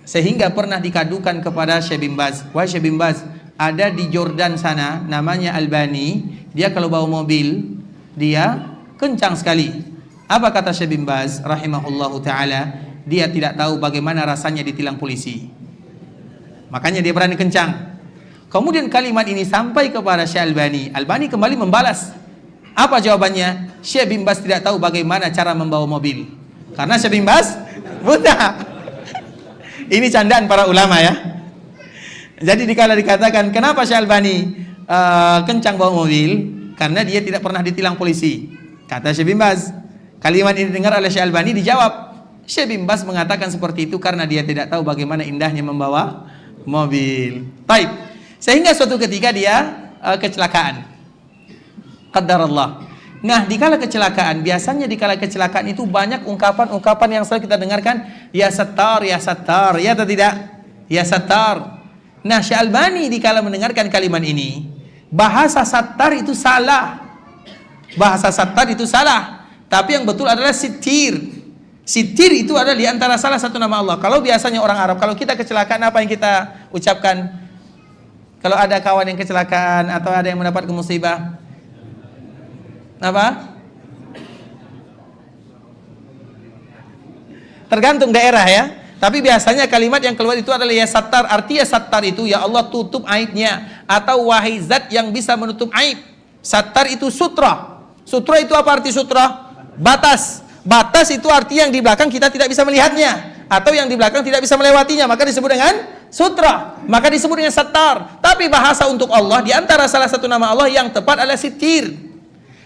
Sehingga pernah dikadukan kepada Syekh bin Baz. Wahai Syekh bin Baz, ada di Jordan sana namanya Albani, dia kalau bawa mobil dia kencang sekali. Apa kata Syekh bin Baz rahimahullahu taala? Dia tidak tahu bagaimana rasanya ditilang polisi. Makanya dia berani kencang. Kemudian kalimat ini sampai kepada Syekh Albani. Albani kembali membalas. Apa jawabannya? Syekh bin Baz tidak tahu bagaimana cara membawa mobil. Karena Syekh bin Baz buta. Ini candaan para ulama ya. Jadi dikala dikatakan kenapa Syekh Albani kencang bawa mobil? Karena dia tidak pernah ditilang polisi. Kata Syekh bin Baz. Kalimat ini dengar oleh Syekh Albani, dijawab. Syekh bin Baz mengatakan seperti itu karena dia tidak tahu bagaimana indahnya membawa mobil. Taib. Sehingga suatu ketika dia kecelakaan. Qadarullah. Nah, dikala kecelakaan, biasanya dikala kecelakaan itu banyak ungkapan-ungkapan yang selalu kita dengarkan, ya Sattar, ya Sattar, ya atau tidak? Ya Sattar. Nah, Syekh Albani dikala mendengarkan kalimat ini, bahasa Sattar itu salah. Bahasa Sattar itu salah. Tapi yang betul adalah Sittir. Sittir itu adalah di antara salah satu nama Allah. Kalau biasanya orang Arab, kalau kita kecelakaan apa yang kita ucapkan? Kalau ada kawan yang kecelakaan atau ada yang mendapat musibah, apa? Tergantung daerah ya. Tapi biasanya kalimat yang keluar itu adalah ya Sattar. Artinya Sattar itu ya Allah tutup aibnya, atau wahai zat yang bisa menutup aib. Sattar itu sutra. Sutra itu apa arti sutra? Batas. Batas itu arti yang di belakang kita tidak bisa melihatnya, atau yang di belakang tidak bisa melewatinya, maka disebut dengan sutra. Maka disebut dengan Sattar. Tapi bahasa untuk Allah, di antara salah satu nama Allah yang tepat adalah Sittir.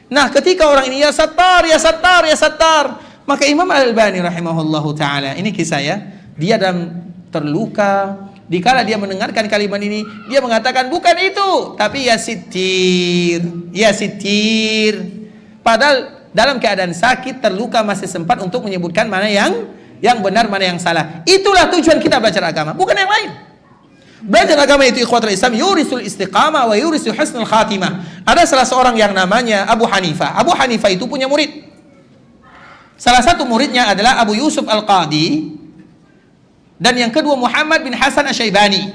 Nah, ketika orang ini ya Sattar, ya Sattar, ya Sattar, maka Imam Al-Albani rahimahullahu taala, ini kisah ya, dia dalam terluka, dikala dia mendengarkan kalimat ini, dia mengatakan bukan itu, tapi ya Sittir, ya Sittir. Padahal dalam keadaan sakit, terluka, masih sempat untuk menyebutkan mana yang benar, mana yang salah. Itulah tujuan kita belajar agama, bukan yang lain. Belajar agama itu ikhwatul Islam yurisul istiqamah wa yurisul husnul khatimah. Ada salah seorang yang namanya Abu Hanifah. Abu Hanifah itu punya murid. Salah satu muridnya adalah Abu Yusuf Al-Qadi, dan yang kedua Muhammad bin Hasan Asy-Syaibani.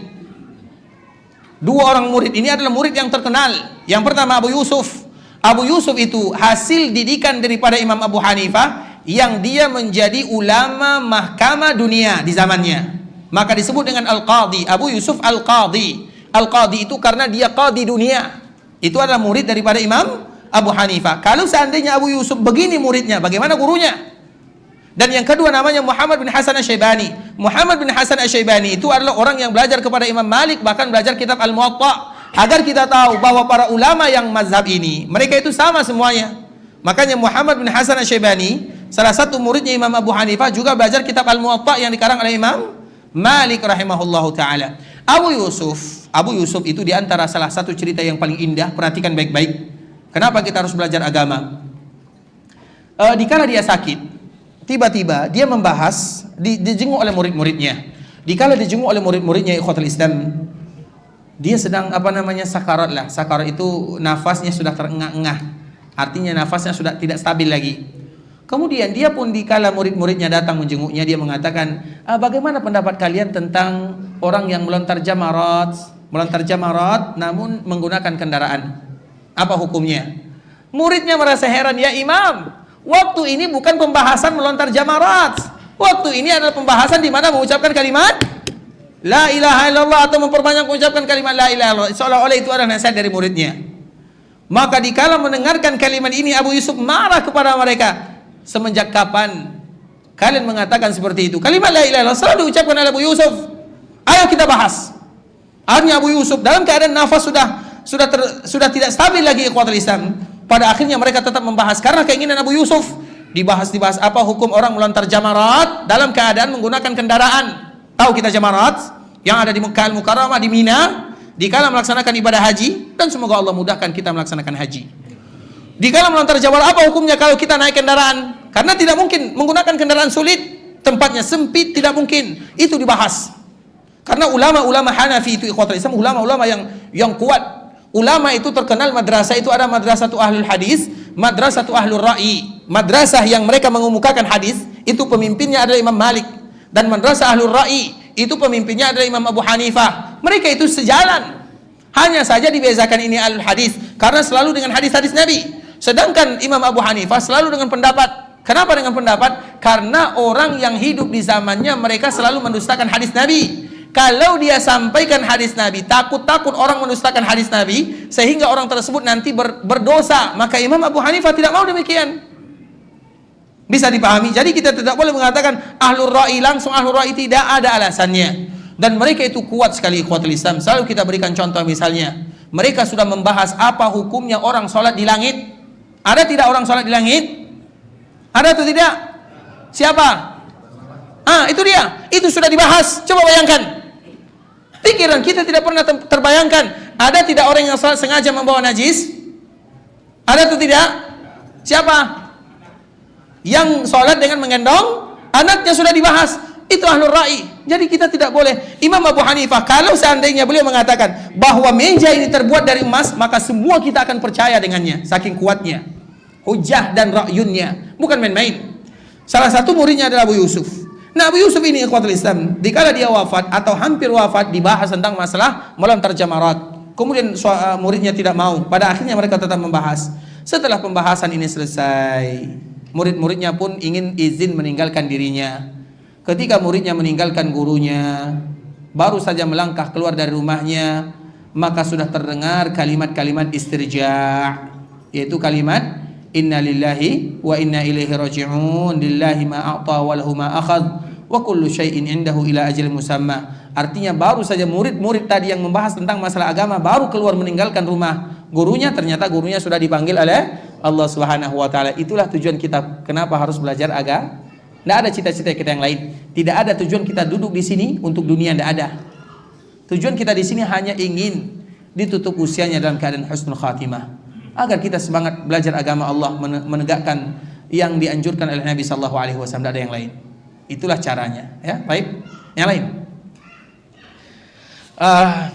Dua orang murid ini adalah murid yang terkenal. Yang pertama Abu Yusuf. Abu Yusuf itu hasil didikan daripada Imam Abu Hanifah, yang dia menjadi ulama mahkamah dunia di zamannya. Maka disebut dengan Al-Qadi, Abu Yusuf Al-Qadi. Al-Qadi itu karena dia qadi dunia. Itu adalah murid daripada Imam Abu Hanifah. Kalau seandainya Abu Yusuf begini muridnya, bagaimana gurunya? Dan yang kedua namanya Muhammad bin Hasan Asy-Syaibani. Muhammad bin Hasan Asy-Syaibani itu adalah orang yang belajar kepada Imam Malik, bahkan belajar kitab Al-Muwatta. Agar kita tahu bahwa para ulama yang mazhab ini, mereka itu sama semuanya. Makanya Muhammad bin Hasan Asy-Syaibani, salah satu muridnya Imam Abu Hanifah, juga belajar kitab Al-Muwatta yang dikarang oleh Imam Malik rahimahullahu ta'ala. Abu Yusuf itu diantara salah satu cerita yang paling indah. Perhatikan baik-baik. Kenapa kita harus belajar agama? Dikala dia sakit, tiba-tiba dia membahas, dijenguk oleh murid-muridnya. Dikala dijenguk oleh murid-muridnya ikhwatul Islam, dia sedang sakarat lah. Sakarat itu nafasnya sudah terengah-engah. Artinya nafasnya sudah tidak stabil lagi. Kemudian dia pun dikala murid-muridnya datang menjenguknya, dia mengatakan, bagaimana pendapat kalian tentang orang yang melontar jamarat namun menggunakan kendaraan? Apa hukumnya? Muridnya merasa heran, ya Imam, waktu ini bukan pembahasan melontar jamarat. Waktu ini adalah pembahasan di mana mengucapkan kalimat La ilaha illallah, atau memperbanyak mengucapkan kalimat La ilaha illallah. Seolah-olah itu adalah nasihat dari muridnya. Maka dikala mendengarkan kalimat ini, Abu Yusuf marah kepada mereka. Semenjak kapan kalian mengatakan seperti itu? Kalimat la ilaha illallah selalu diucapkan oleh Abu Yusuf. Ayo kita bahas. Akhirnya Abu Yusuf dalam keadaan nafas sudah tidak stabil lagi ikhwatul Islam. Pada akhirnya mereka tetap membahas karena keinginan Abu Yusuf. Dibahas apa hukum orang melontar jamarat dalam keadaan menggunakan kendaraan. Tahu kita jamarat yang ada di Mekah Al-Mukarramah, di Mina, dikala melaksanakan ibadah haji, dan semoga Allah mudahkan kita melaksanakan haji. Dikala melontar jamarat, apa hukumnya kalau kita naik kendaraan? Karena tidak mungkin menggunakan kendaraan sulit, tempatnya sempit, tidak mungkin. Itu dibahas. Karena ulama-ulama Hanafi itu ikhwatul Islam, ulama-ulama yang kuat. Ulama itu terkenal madrasah itu ada madrasatu ahlul hadis, madrasatu ahlul ra'i. Madrasah yang mereka mengemukakan hadis, itu pemimpinnya adalah Imam Malik. Dan madrasah ahlul ra'i, itu pemimpinnya adalah Imam Abu Hanifah. Mereka itu sejalan. Hanya saja dibezakan ini ahlul hadis karena selalu dengan hadis-hadis Nabi. Sedangkan Imam Abu Hanifah selalu dengan pendapat. Kenapa dengan pendapat? Karena orang yang hidup di zamannya mereka selalu mendustakan hadis Nabi. Kalau dia sampaikan hadis Nabi, takut-takut orang mendustakan hadis Nabi, sehingga orang tersebut nanti berdosa, maka Imam Abu Hanifah tidak mau demikian. Bisa dipahami? Jadi kita tidak boleh mengatakan ahlur ra'i langsung ahlur ra'i, tidak ada alasannya. Dan mereka itu kuat sekali ikhwatul Islam. Selalu kita berikan contoh, misalnya mereka sudah membahas apa hukumnya orang sholat di langit. Ada tidak orang sholat di langit? Ada atau tidak? Siapa? Itu dia. Itu sudah dibahas. Coba bayangkan. Pikiran kita tidak pernah terbayangkan. Ada tidak orang yang sholat sengaja membawa najis? Ada atau tidak? Siapa? Yang sholat dengan menggendong anaknya, sudah dibahas. Itu ahlur ra'i. Jadi kita tidak boleh. Imam Abu Hanifah, kalau seandainya beliau mengatakan bahwa meja ini terbuat dari emas, maka semua kita akan percaya dengannya, saking kuatnya hujah dan ra'yunnya, bukan main-main. Salah satu muridnya adalah Abu Yusuf. Nah, Abu Yusuf ini ikhwatul Islam, dikala dia wafat atau hampir wafat, dibahas tentang masalah malam terjamarat. Kemudian muridnya tidak mau. Pada akhirnya mereka tetap membahas. Setelah pembahasan ini selesai, murid-muridnya pun ingin izin meninggalkan dirinya. Ketika muridnya meninggalkan gurunya, baru saja melangkah keluar dari rumahnya, maka sudah terdengar kalimat-kalimat istirja', yaitu kalimat inna lillahi wa inna ilaihi raji'un, lillahi ma a'ta wa lahu ma akhadh wa kullu syai'in indahu ila ajalin musamma. Artinya baru saja murid-murid tadi yang membahas tentang masalah agama baru keluar meninggalkan rumah gurunya, ternyata gurunya sudah dipanggil oleh Allah Subhanahu wa taala. Itulah tujuan kita kenapa harus belajar agama. Tidak ada cita-cita kita yang lain. Tidak ada tujuan kita duduk di sini untuk dunia, tidak ada. Tujuan kita di sini hanya ingin ditutup usianya dalam keadaan husnul khatimah, agar kita semangat belajar agama Allah, menegakkan yang dianjurkan oleh Nabi sallallahu alaihi wasallam. Tidak ada yang lain. Itulah caranya, ya. Baik. Yang lain.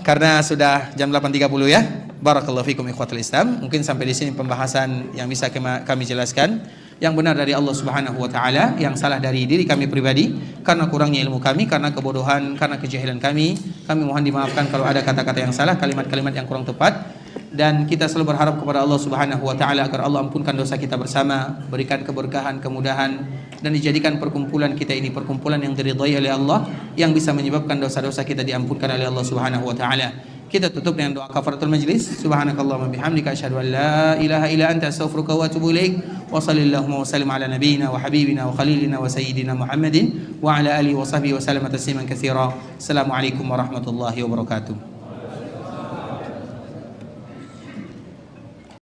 Karena sudah jam 8.30 ya. Barakallahu fikum ikhwatul Islam. Mungkin sampai di sini pembahasan yang bisa kami jelaskan. Yang benar dari Allah Subhanahu wa taala, yang salah dari diri kami pribadi karena kurangnya ilmu kami, karena kebodohan, karena kejahilan kami. Kami mohon dimaafkan kalau ada kata-kata yang salah, kalimat-kalimat yang kurang tepat. Dan kita selalu berharap kepada Allah Subhanahu wa taala agar Allah ampunkan dosa kita bersama, berikan keberkahan, kemudahan, dan dijadikan perkumpulan kita ini perkumpulan yang diridhai oleh Allah, yang bisa menyebabkan dosa-dosa kita diampunkan oleh Allah Subhanahu wa taala. Kita tutup dengan doa kafaratul majlis. Subhanakallahumma bihamdika asyhadu an la ilaha illa anta astaghfiruka wa atubu ilaik. Wa sallallahu wa sallim ala nabiyyina wa habibina wa khalilina wa sayyidina Muhammadin wa ala alihi wa sahbihi wa sallama tasliman katsira. Assalamualaikum warahmatullahi wabarakatuh.